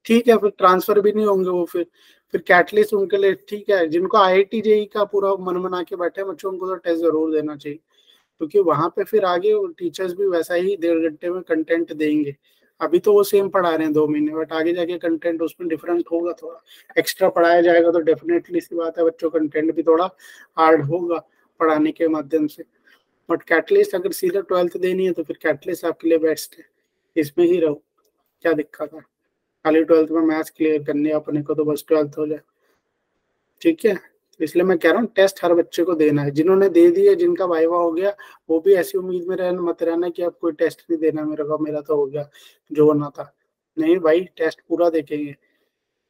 ठीक है। फिर ट्रांसफर भी नहीं होंगे वो, फिर कैटलिस्ट उनके लिए ठीक है। जिनको आईआईटी जेई का पूरा मन बना के बैठे बच्चों, उनको तो टेस्ट जरूर देना चाहिए, क्योंकि वहां पे फिर आगे टीचर्स भी वैसा ही 1.5 घंटे में कंटेंट देंगे। अभी तो वो सेम पढ़ा रहे हैं 2 महीने, बट आगे जाके कंटेंट उसमें डिफरेंट होगा, थोड़ा एक्स्ट्रा पढ़ाया जाएगा, तो डेफिनेटली सी बात है बच्चों कंटेंट भी थोड़ा हार्ड होगा पढ़ाने के माध्यम से। बट कैटलिस्ट अगर सीधा 12th देनी है तो फिर कैटलिस्ट आपके लिए बेस्ट है, इसमें ही रहो, क्या दिक्कत है। खाली 12th में मैथ्स क्लियर करनी है अपने को तो बस 12th हो जाए, ठीक है। इसलिए मैं कह रहा हूँ टेस्ट हर बच्चे को देना है। जिन्होंने दे दिया, जिनका वाइवा हो गया, वो भी ऐसी उम्मीद में रहना मत रहना कि अब कोई टेस्ट नहीं देना मेरे को, मेरा तो हो गया जो होना था। नहीं भाई, टेस्ट पूरा देखेंगे,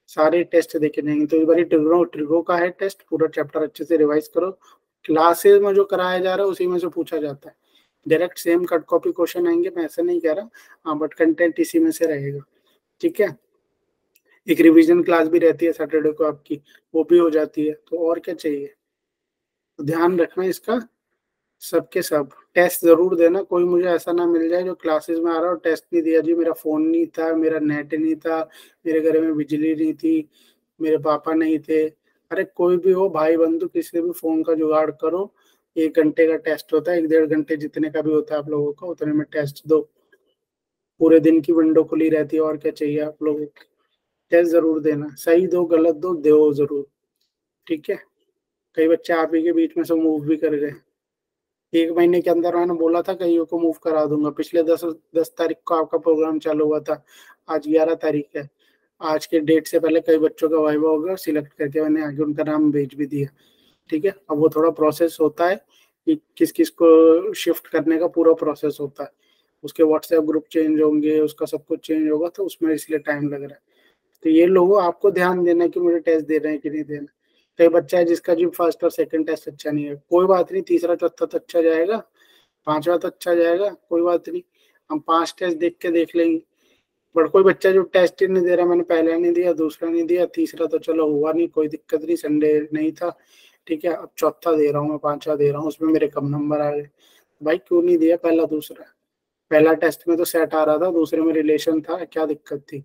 सारे टेस्ट देखे जाएंगे। तो इस बार ट्रिगो का है टेस्ट, पूरा चैप्टर अच्छे से रिवाइज करो। क्लासेस में जो कराया जा रहा है उसी में से पूछा जाता है, direct same cut copy question आएंगे, मैं ऐसा नहीं कह रहा, हाँ, बट कंटेंट इसी में से रहेगा, ठीक है। एक रिवीजन क्लास भी रहती है सैटरडे को आपकी, वो भी हो जाती है, तो और क्या चाहिए। तो ध्यान रखना इसका, सबके सब टेस्ट जरूर देना। कोई मुझे ऐसा ना मिल जाए जो क्लासेस में आ रहा हो टेस्ट नहीं दिया जी, मेरा फोन नहीं था, मेरा नेट नहीं था, मेरे घर में बिजली नहीं थी, मेरे पापा नहीं थे। अरे कोई भी हो, भाई बंधु, किसी भी फोन का जुगाड़ करो। 1 घंटे का टेस्ट होता है, 1.5 घंटे जितने का भी होता है आप लोगों का, उतने में टेस्ट दो। पूरे दिन की विंडो खुली रहती है, और क्या चाहिए आप लोगों को। टेस्ट जरूर देना, सही दो गलत दो जरूर, ठीक है। कई बच्चे आप ही के बीच में से मूव भी कर गए। 1 महीने के अंदर मैंने बोला था कईयों को मूव करा दूंगा। पिछले 10 तारीख को आपका प्रोग्राम चालू हुआ था, आज 11 तारीख है। आज के डेट से पहले कई बच्चों का वाइवा होगा, सिलेक्ट करके मैंने आगे उनका नाम भेज भी दिया, ठीक है। अब वो थोड़ा प्रोसेस होता है कि किस किस को शिफ्ट करने का पूरा प्रोसेस होता है, उसके व्हाट्सएप ग्रुप चेंज होंगे, उसका सब कुछ चेंज होगा, तो उसमें इसलिए टाइम लग रहा है। तो ये लोगों आपको ध्यान देना है कि मुझे टेस्ट दे रहे हैं कि नहीं देना। कई बच्चा है जिसका जी फर्स्ट और सेकंड टेस्ट अच्छा नहीं है, कोई बात नहीं, तीसरा चौथा तो अच्छा जाएगा, 5वां तो अच्छा जाएगा, कोई बात नहीं, हम 5 टेस्ट देख के देख लेंगे, बट कोई बच्चा जो टेस्ट ही नहीं दे रहा, मैंने पहला नहीं दिया, दूसरा नहीं दिया, तीसरा तो चलो हुआ नहीं, कोई दिक्कत नहीं, संडे नहीं था, ठीक है, अब चौथा दे रहा हूँ मैं, पांचवा दे रहा हूँ, उसमें मेरे कम नंबर आ गए। भाई क्यों नहीं दिया पहला दूसरा? पहला टेस्ट में तो सेट आ रहा था, दूसरे में रिलेशन था, क्या दिक्कत थी?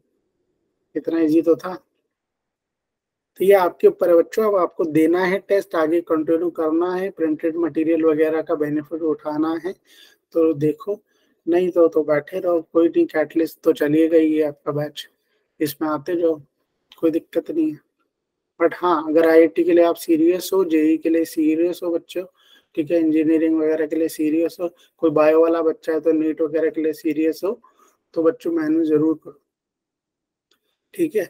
इतना इजी तो था। तो ये आपके ऊपर है बच्चों, अब आपको देना है टेस्ट, आगे कंटिन्यू करना है, प्रिंटेड मटेरियल वगैरह का बेनिफिट उठाना है तो देखो, नहीं तो बैठे रहो, कोई नहीं, कैटलिस्ट तो चलिएगा ही आपका बैच, इसमें आते जाओ, कोई दिक्कत नहीं है। बट हाँ, अगर आईआईटी के लिए आप सीरियस हो, जेई के लिए सीरियस हो बच्चों, ठीक है, इंजीनियरिंग वगैरह के लिए सीरियस हो, कोई बायो वाला बच्चा है तो नीट वगैरह के लिए सीरियस हो, तो बच्चों मेहनत जरूर करो, ठीक है,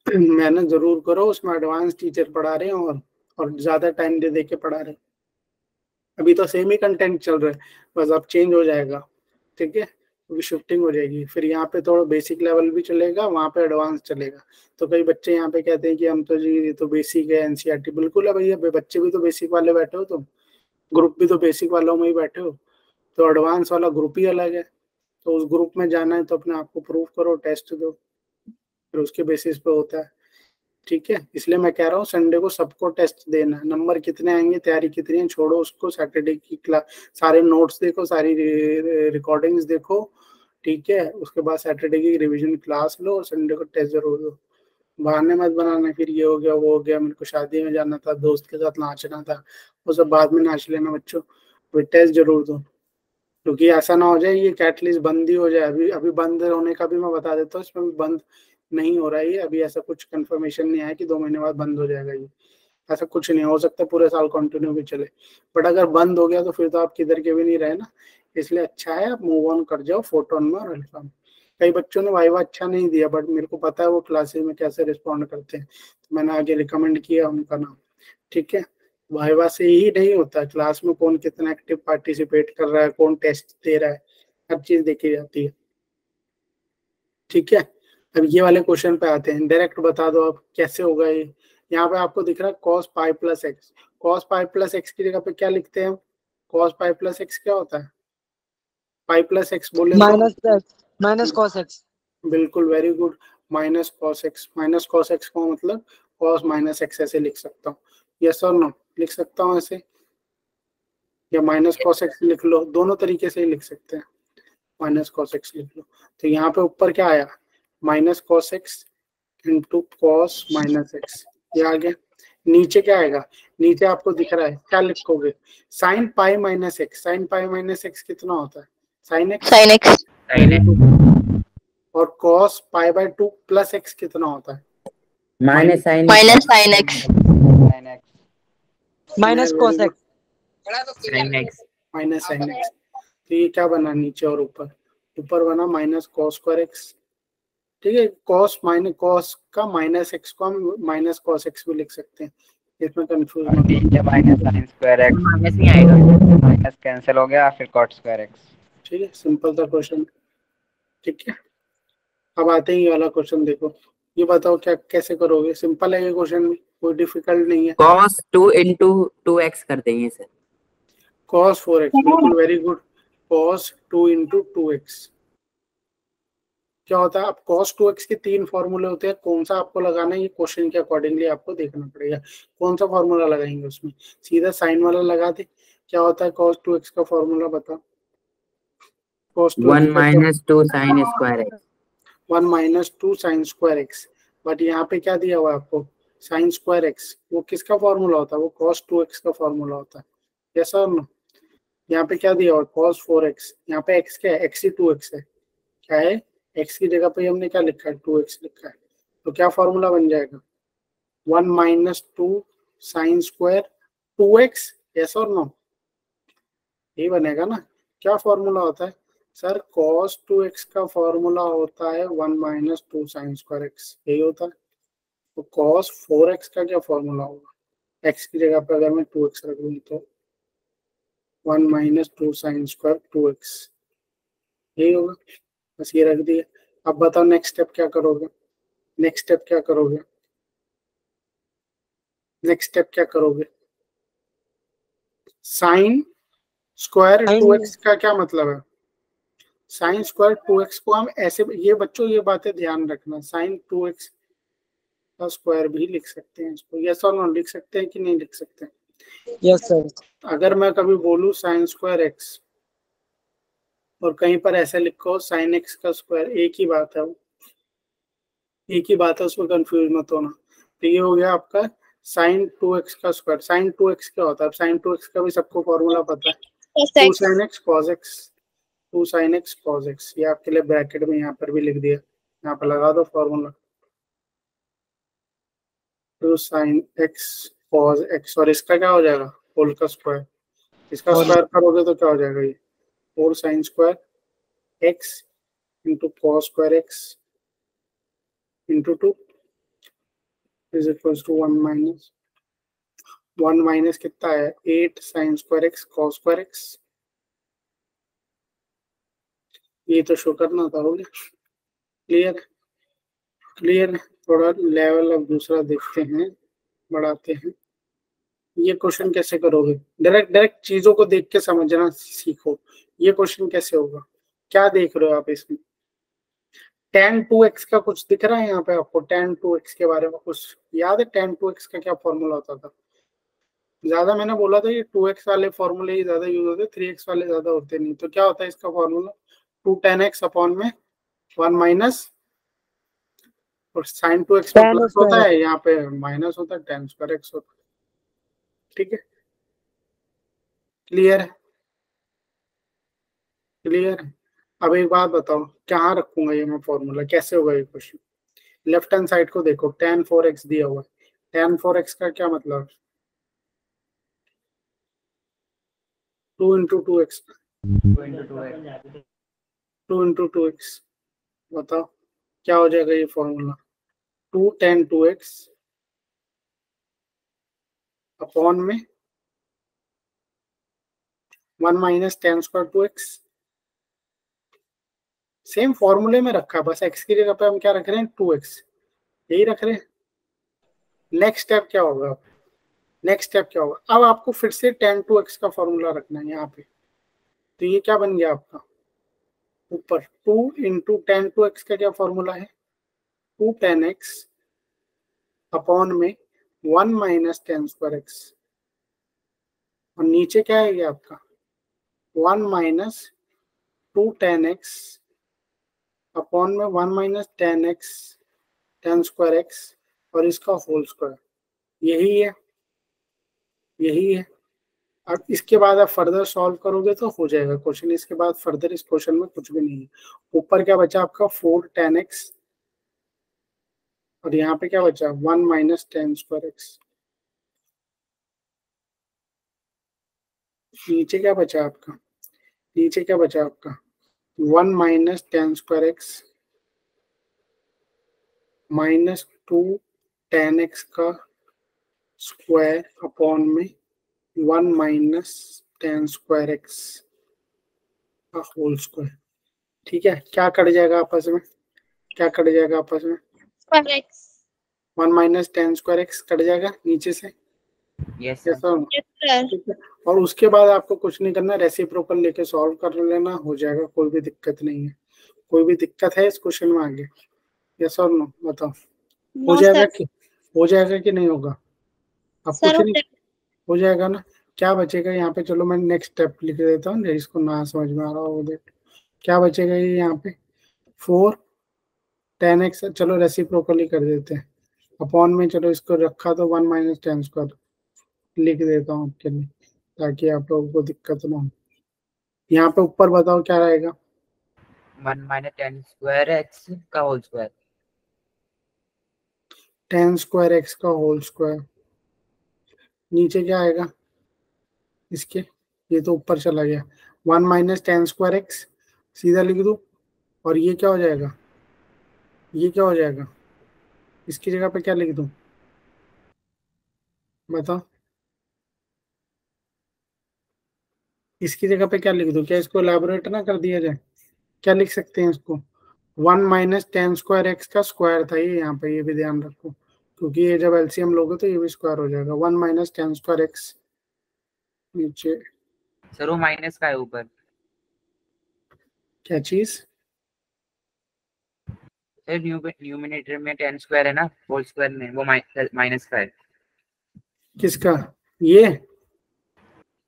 मेहनत जरूर करो, उसमें एडवांस टीचर पढ़ा रहे हैं और ज्यादा टाइम दे के पढ़ा रहे हैं। अभी तो सेम ही कंटेंट चल रहा है, बस अब चेंज हो जाएगा, ठीक है, क्योंकि शिफ्टिंग हो जाएगी, फिर यहाँ पे थोड़ा बेसिक लेवल भी चलेगा, वहाँ पे एडवांस चलेगा। तो कई बच्चे यहाँ पे कहते हैं कि हम तो जी ये तो बेसिक है, एनसीईआरटी, बिल्कुल है भैया, बच्चे भी तो बेसिक वाले बैठे हो, तुम ग्रुप भी तो बेसिक वालों में ही बैठे हो, तो एडवांस वाला ग्रुप ही अलग है, तो उस ग्रुप में जाना है तो अपने आप को प्रूव करो, टेस्ट दो, फिर उसके बेसिस पे होता है, ठीक है। इसलिए मैं कह रहा हूँ संडे को सबको टेस्ट देना है, नंबर कितने आएंगे, तैयारी कितनी है छोड़ो उसको, सैटरडे की क्लास, सारे नोट्स देखो, सारी रिकॉर्डिंग्स देखो, ठीक है, उसके बाद सैटरडे की रिवीजन क्लास लो और संडे को टेस्ट जरूर दो। बहाने मत बनाना फिर ये हो गया वो हो गया, मेरे को शादी में जाना था, दोस्त के साथ नाचना था, वो सब बाद में नाच लेना बच्चों, फिर टेस्ट जरूर दो, क्योंकि ऐसा ना हो जाए ये कैटलिस्ट बंद ही हो जाए। अभी अभी बंद होने का भी मैं बता देता हूँ, इसमें बंद नहीं हो रहा है ये, अभी ऐसा कुछ कंफर्मेशन नहीं आया कि 2 महीने बाद बंद हो जाएगा ये, ऐसा कुछ नहीं हो सकता, पूरे साल कंटिन्यू भी चले, बट अगर बंद हो गया तो फिर तो आप किधर के भी नहीं रहे ना, इसलिए अच्छा है आप मूव ऑन कर जाओ फोटोन में और अल्फा में। कई बच्चों ने वाइवा अच्छा नहीं दिया, बट मेरे को पता है वो क्लासेस में कैसे रिस्पॉन्ड करते हैं, तो मैंने आगे रिकमेंड किया उनका नाम, ठीक है। वाइवा से ही नहीं होता, क्लास में कौन कितना एक्टिव पार्टिसिपेट कर रहा है, कौन टेस्ट दे रहा है, हर चीज देखी जाती है, ठीक है। अब ये वाले क्वेश्चन पे आते हैं, डायरेक्ट बता दो आप कैसे होगा ये। यहाँ पे आपको दिख रहा है cos pi plus x, cos pi plus x की जगह पे क्या लिखते हैं हम, cos पाई प्लस एक्स क्या होता है, पाई प्लस एक्स बोले तो माइनस कॉस एक्स। बिल्कुल, very good, minus cos x, minus cos x का मतलब cos माइनस एक्स ऐसे लिख सकता हूँ, यस और नो, लिख सकता हूँ ऐसे, या माइनस कॉस एक्स लिख लो, दोनों तरीके से ही लिख सकते हैं, माइनस कॉस एक्स लिख लो। तो यहाँ पे ऊपर क्या आया, minus cos x into cos minus x, ये आ गया। नीचे क्या आएगा, नीचे आपको दिख रहा है, क्या लिखोगे, sine pi minus x, sine pi minus x कितना होता है, साइन एक्स, Sin x. और cos pi by 2 plus x कितना होता है, minus sine Minus sin x. sin x. Minus cos x. Sine x. Minus sine x. तो ये क्या बना नीचे और ऊपर, ऊपर बना माइनस कॉस स्क्वायर एक्स, ठीक है, कॉस माइनस कॉस का माइनस एक्स को हम माइनस कॉस एक्स भी लिख सकते हैं, इसमें कंफ्यूज मत हो। नीचे minus sine square x, minus नहीं आएगा, माइनस कैंसिल हो गया, फिर कॉट स्क्वायर एक्स, ठीक है, सिंपल सा क्वेश्चन, ठीक है। अब आते हैं ये वाला क्वेश्चन, देखो ये बताओ क्या कैसे करोगे, सिंपल है ये क्वेश्चन भी, कोई डिफिकल्ट नहीं है। cos 2 into 2x कर देंगे सर। cos 4x, बिल्कुल very good, cos 2 into 2x क्या होता है, अब cos 2x के 3 फॉर्मूले होते हैं, कौन सा आपको लगाना है ये क्वेश्चन के अकॉर्डिंगली आपको देखना पड़ेगा, कौन सा फॉर्मूला लगाएंगे उसमें, सीधा साइन वाला लगा दे। क्या होता है cos 2x का फॉर्मूला बताओ, cos 1 2x minus 2 sin square x। 1 minus 2 sine square x, but यहाँ पे क्या दिया हुआ है आपको, साइन स्क्वायर एक्स, वो किसका फॉर्मूला होता है, वो cos 2x का फॉर्मूला होता है, यस और नो। यहाँ पे क्या दिया हुआ है, cos 4x, यहाँ पे x क्या है, x ही 2x है, क्या है, x की जगह पे हमने क्या लिखा है, 2x लिखा है, तो क्या फॉर्मूला बन जाएगा, 1 minus 2 sine square 2x, yes और नो, यही बनेगा ना। क्या फॉर्मूला होता है सर, cos 2x का फॉर्मूला होता है 1 माइनस 2 साइन स्क्वायर एक्स, यही होता है। तो cos 4x का क्या फॉर्मूला होगा, x की जगह पे अगर मैं 2x रख दूँ तो 1 माइनस 2 साइन स्क्वायर 2x, यही होगा, बस ये रख दिया। अब बताओ नेक्स्ट स्टेप क्या करोगे, नेक्स्ट स्टेप क्या करोगे, नेक्स्ट स्टेप क्या करोगे, साइन स्क्वायर 2x का क्या मतलब है, साइन स्क्वायर 2x को हम ऐसे, ये बच्चों ये बातें ध्यान रखना, साइन 2x का स्क्वायर भी लिख सकते हैं इसको, यस और नो लिख सकते हैं कि नहीं लिख सकते हैं? Yes sir. अगर मैं कभी बोलूं साइन स्क्वायर x और कहीं पर ऐसे लिखो साइन x का स्क्वायर, एक ही बात है, वो एक ही बात है, उसमें कंफ्यूज मत होना। तो ये हो गया आपका साइन 2x का स्क्वायर। साइन 2x क्या होता है? साइन 2x का भी सबको फॉर्मूला पता है, 2 sin x cos x, 2 sin x cos x। ये आपके लिए ब्रैकेट में यहाँ पर भी लिख दिया, यहाँ पर लगा दो formula 2 sin x cos x, और इसका क्या हो जाएगा? होल का स्क्वायर। इसका स्क्वायर करोगे तो क्या हो जाएगा? ये 4 sin square x into cos square x into 2 is equals to 1 minus कितना है? 8 sin square x cos square x। ये तो शो करना था, हो गया। क्लियर है? क्लियर है? थोड़ा लेवल अब दूसरा देखते हैं, बढ़ाते हैं। ये क्वेश्चन कैसे करोगे? डायरेक्ट चीजों को देख के समझना सीखो। ये क्वेश्चन कैसे होगा? क्या देख रहे हो आप इसमें? tan 2x का कुछ दिख रहा है यहाँ पे आपको? tan 2x के बारे में कुछ याद है? tan 2x का क्या फॉर्मूला होता था? ज्यादा मैंने बोला था ये 2x वाले फॉर्मूले ही ज्यादा यूज होते, 3x वाले ज्यादा होते नहीं। तो क्या होता है इसका फॉर्मूला? 2 tan x अपॉन में 1 माइनस, और साइन 2x में प्लस होता है, यहाँ पे माइनस होता है, tan स्क्वायर x होता है। ठीक है, क्लियर है? क्लियर है? अब एक बात बताओ, कहाँ रखूंगा ये मैं फॉर्मूला? कैसे होगा ये क्वेश्चन? लेफ्ट हैंड साइड को देखो, tan 4x दिया हुआ है। tan 4x का क्या मतलब? 2 इंटू 2x, 2 इंटू 2x। बताओ क्या हो जाएगा ये फॉर्मूला? 2 tan 2x अपॉन में 1 minus tan square 2x। Same फॉर्मूले में रखा, बस x की जगह पे हम क्या रख रहे हैं? 2x, यही रख रहे हैं। नेक्स्ट स्टेप क्या होगा? नेक्स्ट स्टेप क्या होगा? अब आपको फिर से tan 2x का फॉर्मूला रखना है यहाँ पे। तो ये क्या बन गया आपका? ऊपर 2 इंटू tan 2x का क्या फॉर्मूला है? 2 tan x अपॉन में 1 माइनस tan स्क्वायर x, और नीचे क्या है ये आपका? 1 माइनस 2 tan x अपॉन में 1 minus tan x tan square x, और इसका होल स्क्वायर। यही है, यही है। अब इसके बाद आप फर्दर सॉल्व करोगे तो हो जाएगा क्वेश्चन। इसके बाद फर्दर इस क्वेश्चन में कुछ भी नहीं है। ऊपर क्या बचा आपका? 4 tan x, और यहाँ पे क्या बचा? 1 माइनस tan स्क्वायर x। नीचे क्या बचा आपका? नीचे क्या बचा आपका? 1 minus tan square x minus 2 tan x का स्क्वायर अपॉन में 1 माइनस tan स्क्वायर x का होल स्क्वायर। ठीक है, क्या कट जाएगा आपस में? क्या कट जाएगा आपस में? 1 minus tan square x cut जाएगा नीचे से। यस कैसा? ठीक है, और उसके बाद आपको कुछ नहीं करना, रेसिप्रोकल लेके सॉल्व कर लेना, हो जाएगा, कोई भी दिक्कत नहीं है। कोई भी दिक्कत है इस क्वेश्चन में आगे? यस और नो बताओ। हो जाएगा कि हो जाएगा कि नहीं होगा? अब कुछ नहीं हो जाएगा ना? क्या बचेगा यहाँ पे? चलो मैं नेक्स्ट स्टेप लिख देता हूँ, इसको ना समझ में आ रहा हो। क्या बचेगा ये यहाँ पे? 4 tan x, चलो रेसिप्रोकली कर देते हैं, अपॉन में चलो इसको रखा तो 1 माइनस tan स्क्वायर लिख देता हूँ आपके लिए, ताकि आप लोगों को दिक्कत ना हो। यहाँ पे ऊपर बताओ क्या रहेगा? 1 माइनस tan स्क्वायर x का whole square. tan square x का होल स्क्वायर। नीचे क्या आएगा इसके? ये तो ऊपर चला गया, 1 माइनस tan स्क्वायर x सीधा लिख दो, और ये क्या हो जाएगा? ये क्या हो जाएगा? इसकी जगह पे क्या लिख दूं? बताओ, इसकी जगह पे क्या लिख दूं? क्या इसको एलैबोरेट ना कर दिया जाए? क्या लिख सकते हैं इसको? 1 माइनस tan स्क्वायर एक्स का स्क्वायर था ये, यहाँ पे ये भी ध्यान रखो, क्योंकि ये जब एलसीएम लोगे तो ये भी स्क्वायर हो जाएगा। 1 माइनस tan स्क्वायर एक्स नीचे। सर वो माइनस का है ऊपर। क्या चीज? सर न्यूमिनेटर में 10 स्क्वायर है ना, होल स्क्वायर में वो माइनस का है। किसका? ये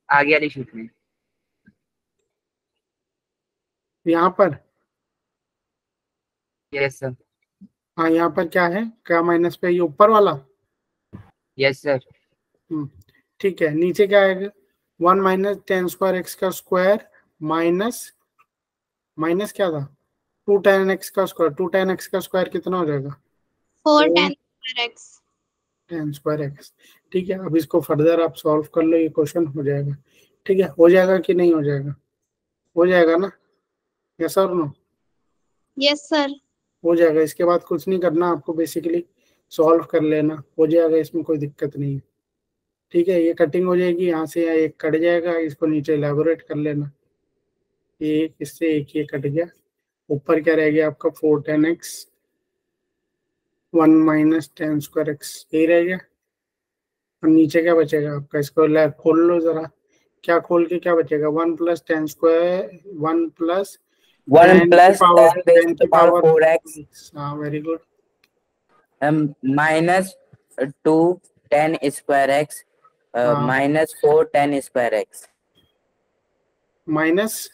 आगे वाली शीट में। यहाँ पर? Yes sir. हाँ, यहाँ पर क्या है? क्या माइनस पे? ये ऊपर वाला? Yes sir. ठीक है। नीचे क्या आएगा? 1 माइनस 10 स्क्वायर एक्स का स्क्वायर माइनस माइनस क्या था? 2 tan x का स्क्वायर। 2 tan x का स्क्वायर कितना हो जाएगा? 4 tan square x. 10 square x. ठीक है, अब इसको फर्दर आप सॉल्व कर लो, ये क्वेश्चन हो जाएगा। ठीक है, हो जाएगा कि नहीं हो जाएगा? हो जाएगा ना? यस और नो? Yes sir. हो जाएगा। इसके बाद कुछ नहीं करना आपको, बेसिकली सॉल्व कर लेना, हो जाएगा, इसमें कोई दिक्कत नहीं है। ठीक है, ये कटिंग हो जाएगी, यहाँ से यहाँ एक कट जाएगा, इसको नीचे एलैबोरेट कर लेना। एक इससे एक ये कट गया, ऊपर क्या रह गया आपका? 4 tan x 1 minus 10 square x, यही रह गया। और नीचे क्या बचेगा आपका? इसको खोल लो जरा, क्या खोल के क्या बचेगा? 1 प्लस 10 स्क्वायर 1 प्लस 1 प्लस 10 की पावर 4x। हाँ, very good. Minus 2 10 square x minus 4 10 square x minus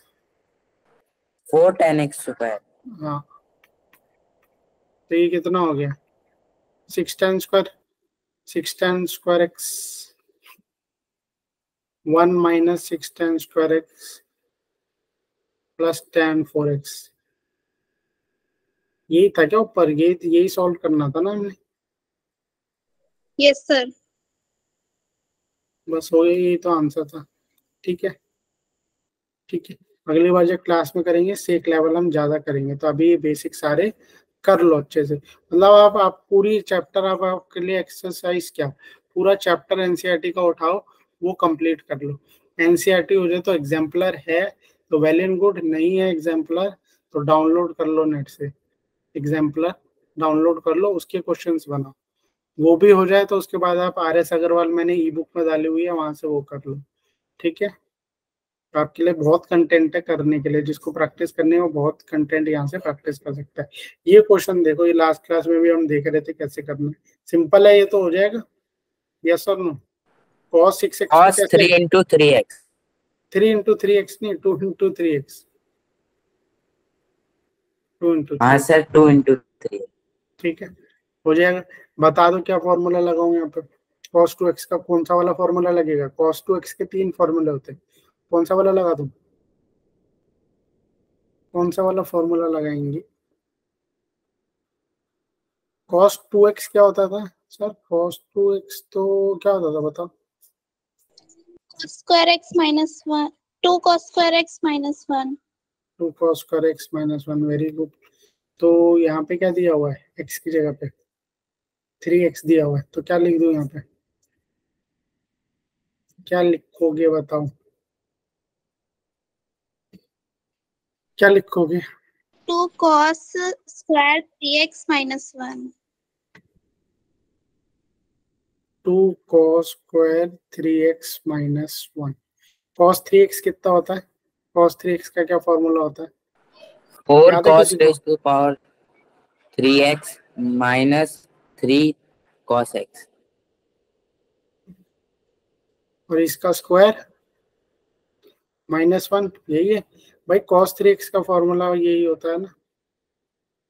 4 10 x square. हाँ, तो ये कितना हो गया? 6 tan square 6 tan square x 1 minus 6 tan square x plus tan 4x। यही था क्या ऊपर? यही सॉल्व करना था ना हमने? Yes sir. बस हो गया, यही तो आंसर था। ठीक है, ठीक है। अगली बार जब क्लास में करेंगे सेक लेवल हम ज्यादा करेंगे, तो अभी ये बेसिक सारे कर लो अच्छे से। मतलब आप पूरी चैप्टर, आप आपके लिए एक्सरसाइज क्या, पूरा चैप्टर एनसीईआरटी का उठाओ, वो कंप्लीट कर लो। एनसीईआरटी हो जाए तो एग्जाम्पलर है तो वेल एंड गुड, नहीं है एग्जाम्पलर तो डाउनलोड कर लो नेट से, एग्जाम्पलर डाउनलोड कर लो, उसके क्वेश्चंस बनाओ। वो भी हो जाए तो उसके बाद आप RS अग्रवाल मैंने ई बुक में डाली हुई है, वहां से वो कर लो। ठीक है, आपके लिए बहुत कंटेंट है करने के लिए, जिसको प्रैक्टिस करनी है वो बहुत कंटेंट यहाँ से प्रैक्टिस कर सकता है। ये क्वेश्चन देखो, ये लास्ट क्लास में भी हम देख रहे थे कैसे करना है, सिंपल है, ये तो हो जाएगा। यस और no? cos 6x cos 3 into 3x 3 into 3x नहीं, 2 into 3x 2 into 3। हाँ सर 2 into 3। ठीक है, हो जाएगा। बता दो क्या फॉर्मूला लगाऊं यहाँ पे? cos 2x का कौन सा वाला फॉर्मूला लगेगा? cos 2x के 3 फॉर्मूले होते हैं, कौन सा वाला लगा दूं? कौन सा वाला फॉर्मूला लगाएंगे? cos 2x क्या होता था सर? cos 2x तो क्या होता था बताओ? Cos square x minus 1. 2 cos square x minus 1. 2 cos square x minus 1, very good. तो यहाँ पे क्या दिया हुआ है? x की जगह पे 3x दिया हुआ है, तो क्या लिख दूं यहाँ पे? क्या लिखोगे बताओ, क्या लिखोगे? 2 cos square 3x minus 1. 2 cos square 3x minus 1। cos 3x कितना होता है? cos 3x का क्या फॉर्मूला होता है? 4 याद है cos किसी को? raised to power 3x minus 3 cos x। और इसका स्क्वायर -1, यही है भाई। cos 3x का फॉर्मूला यही होता है ना,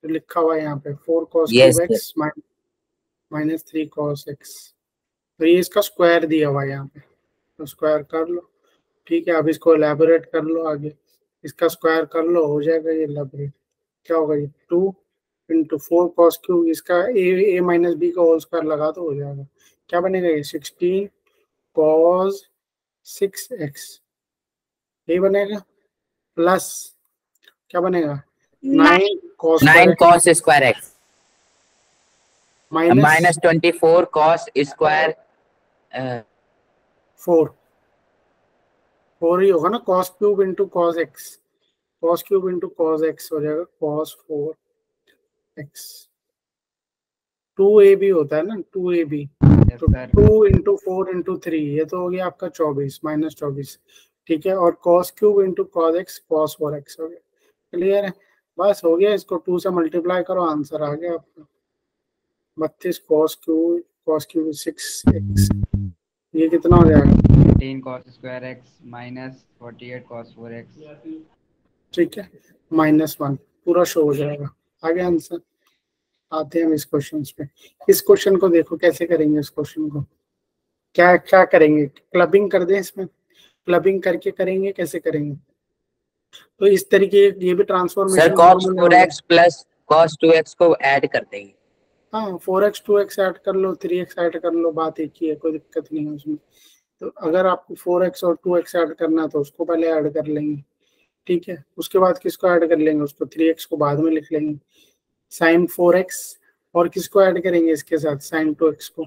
तो लिखा हुआ है यहाँ पे 4 cos Yes, 2x minus 3 cos x। तो ये इसका स्क्वायर दिया हुआ है यहाँ पे, तो स्क्वायर कर लो। ठीक है, अब इसको एलैबोरेट कर लो आगे, इसका स्क्वायर कर लो, हो जाएगा ये एलैबोरेट। क्या होगा ये? 2 into 4 cos क्यूब, इसका a माइनस बी का होल स्क्वायर लगा तो हो जाएगा। क्या बनेगा ये? 16 cos 6x, यही बनेगा, प्लस क्या बनेगा? 9 cos square x minus minus 24 cos square 4 ही होगा ना, cos cube into cos x, cos cube into cos x हो जाएगा cos 4x। 2ab होता है ना, 2ab, तो 2 इंटू 4 इंटू 3, ये तो हो गया आपका 24 -24। ठीक है, और cos cube into cos x cos 4x हो गया। क्लियर है? बस हो गया, इसको 2 से मल्टीप्लाई करो, आंसर आ गया आपका 32 cos क्यूब 6x। ये कितना हो जाएगा? 18 cos square x minus 48 cos 4x। ठीक है, -1 पूरा शो हो जाएगा। आगे आंसर आते हैं हम इस क्वेश्चन पे। इस क्वेश्चन को देखो कैसे करेंगे। इस क्वेश्चन को क्या क्या करेंगे, क्लबिंग कर दें, इसमें क्लबिंग करके करेंगे, कैसे करेंगे? तो इस तरीके ये भी transformation sir cos 4x plus cos 2x को ऐड कर देंगे। हाँ, 4x 2x ऐड कर लो, 3x ऐड कर लो, बात एक ही है, कोई दिक्कत नहीं है उसमें। तो अगर आपको 4x और 2x ऐड करना है तो उसको पहले ऐड कर लेंगे, ठीक है। उसके बाद किसको ऐड कर लेंगे? उसको 3x को बाद में लिख लेंगे, sin 4x, और किसको ऐड करेंगे इसके साथ? sin 2x को।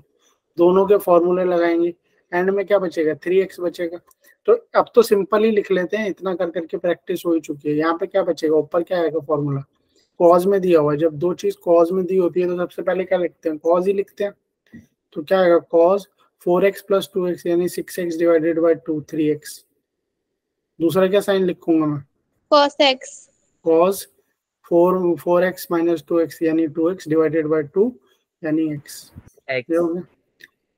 दोनों के फॉर्मूले लगाएंगे, एंड में क्या बचेगा? 3x बचेगा। तो अब तो सिंपल ही लिख लेते हैं, इतना कर करके प्रैक्टिस हो ही चुकी है। यहाँ पे क्या बचेगा? ऊपर क्या आएगा फॉर्मूला? कॉज में दिया हुआ है। जब दो चीज कॉज में दी होती है तो सबसे पहले क्या लिखते हैं? कॉज ही लिखते हैं। तो क्या आएगा? कॉज 4x प्लस 2x यानी 6x डिवाइडेड बाई 2 3x। दूसरा क्या साइन लिखूंगा मैं? cos x। Cause 4x minus 2x यानी 2x डिवाइडेड बाई 2 यानी x। ये हो गया।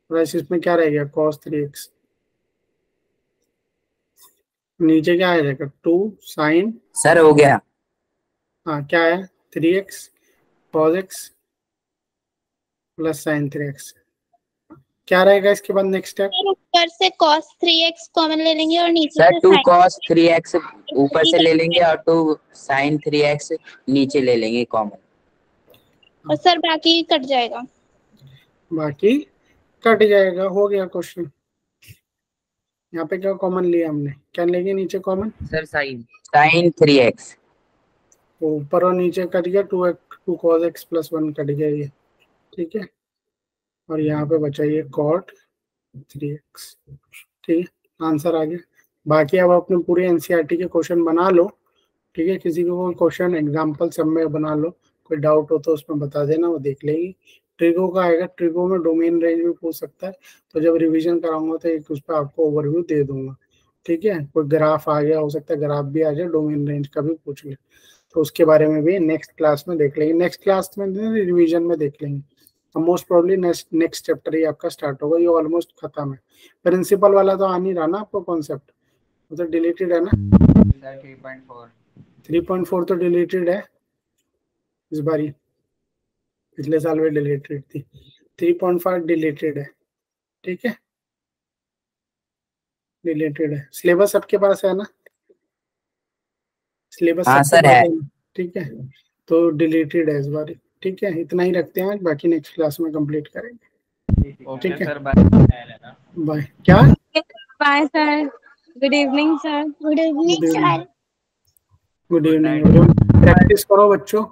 वैसे इसमें क्या रह गया? cos 3x। नीचे क्या आ जाएगा? 2 sin। सर हो गया। हाँ, क्या है? 3x cos x plus sin 3x। क्या रहेगा इसके बाद नेक्स्ट स्टेप? ऊपर से cos 3x कॉमन ले लेंगे और नीचे सर से 2 sin। cos 3x ऊपर से ले लेंगे और 2 sin 3x नीचे ले लेंगे कॉमन। और सर बाकी कट जाएगा। बाकी कट जाएगा। हो गया क्वेश्चन। यहाँ पे क्या कॉमन लिया हमने? क्या लेंगे नीचे कॉमन? Sir sin 3x। तो ऊपर और नीचे कट गया, 2 cos x प्लस 1 कट गया ये, ठीक है। और यहाँ पे बचा ये cot 3x, ठीक है। आंसर आ गया। बाकी अब अपने पूरे एनसीईआरटी के क्वेश्चन बना लो, ठीक है। किसी को कोई क्वेश्चन एग्जाम्पल सब में बना लो, कोई डाउट हो तो उसमें बता देना, वो देख लेंगे। ट्रिगो का आएगा, ट्रिगो में डोमेन रेंज भी पूछ सकता है, तो जब रिवीजन कराऊंगा तो एक उस पर आपको ओवरव्यू दे दूंगा, ठीक है। कोई ग्राफ आ गया, हो सकता है ग्राफ भी आ जाए, डोमेन रेंज का भी पूछ ले, तो उसके बारे में भी नेक्स्ट क्लास में देख लेंगे। नेक्स्ट क्लास में रिवीजन में देख लेंगे। मोस्ट प्रोबेबली नेक्स्ट चैप्टर ही आपका स्टार्ट होगा, ये ऑलमोस्ट खत्म है। प्रिंसिपल वाला तो आ नहीं रहा ना आपको कॉन्सेप्ट, वो तो डिलीटेड है ना। 3.4 तो डिलीटेड है इस बारी, पिछले साल में डिलीटेड थी। 3.5 डिलीटेड है, ठीक है, डिलीटेड है। सिलेबस सबके पास है ना? सिलेबस हाँ सबके सर पास है। है ना? ठीक है, तो डिलीटेड है इस बारी, ठीक है। इतना ही रखते हैं आज, बाकी नेक्स्ट क्लास में कंप्लीट करेंगे, ठीक है। बाय। क्या? Bye sir. Good evening sir. Good evening sir. Good evening. Practice करो बच्चों।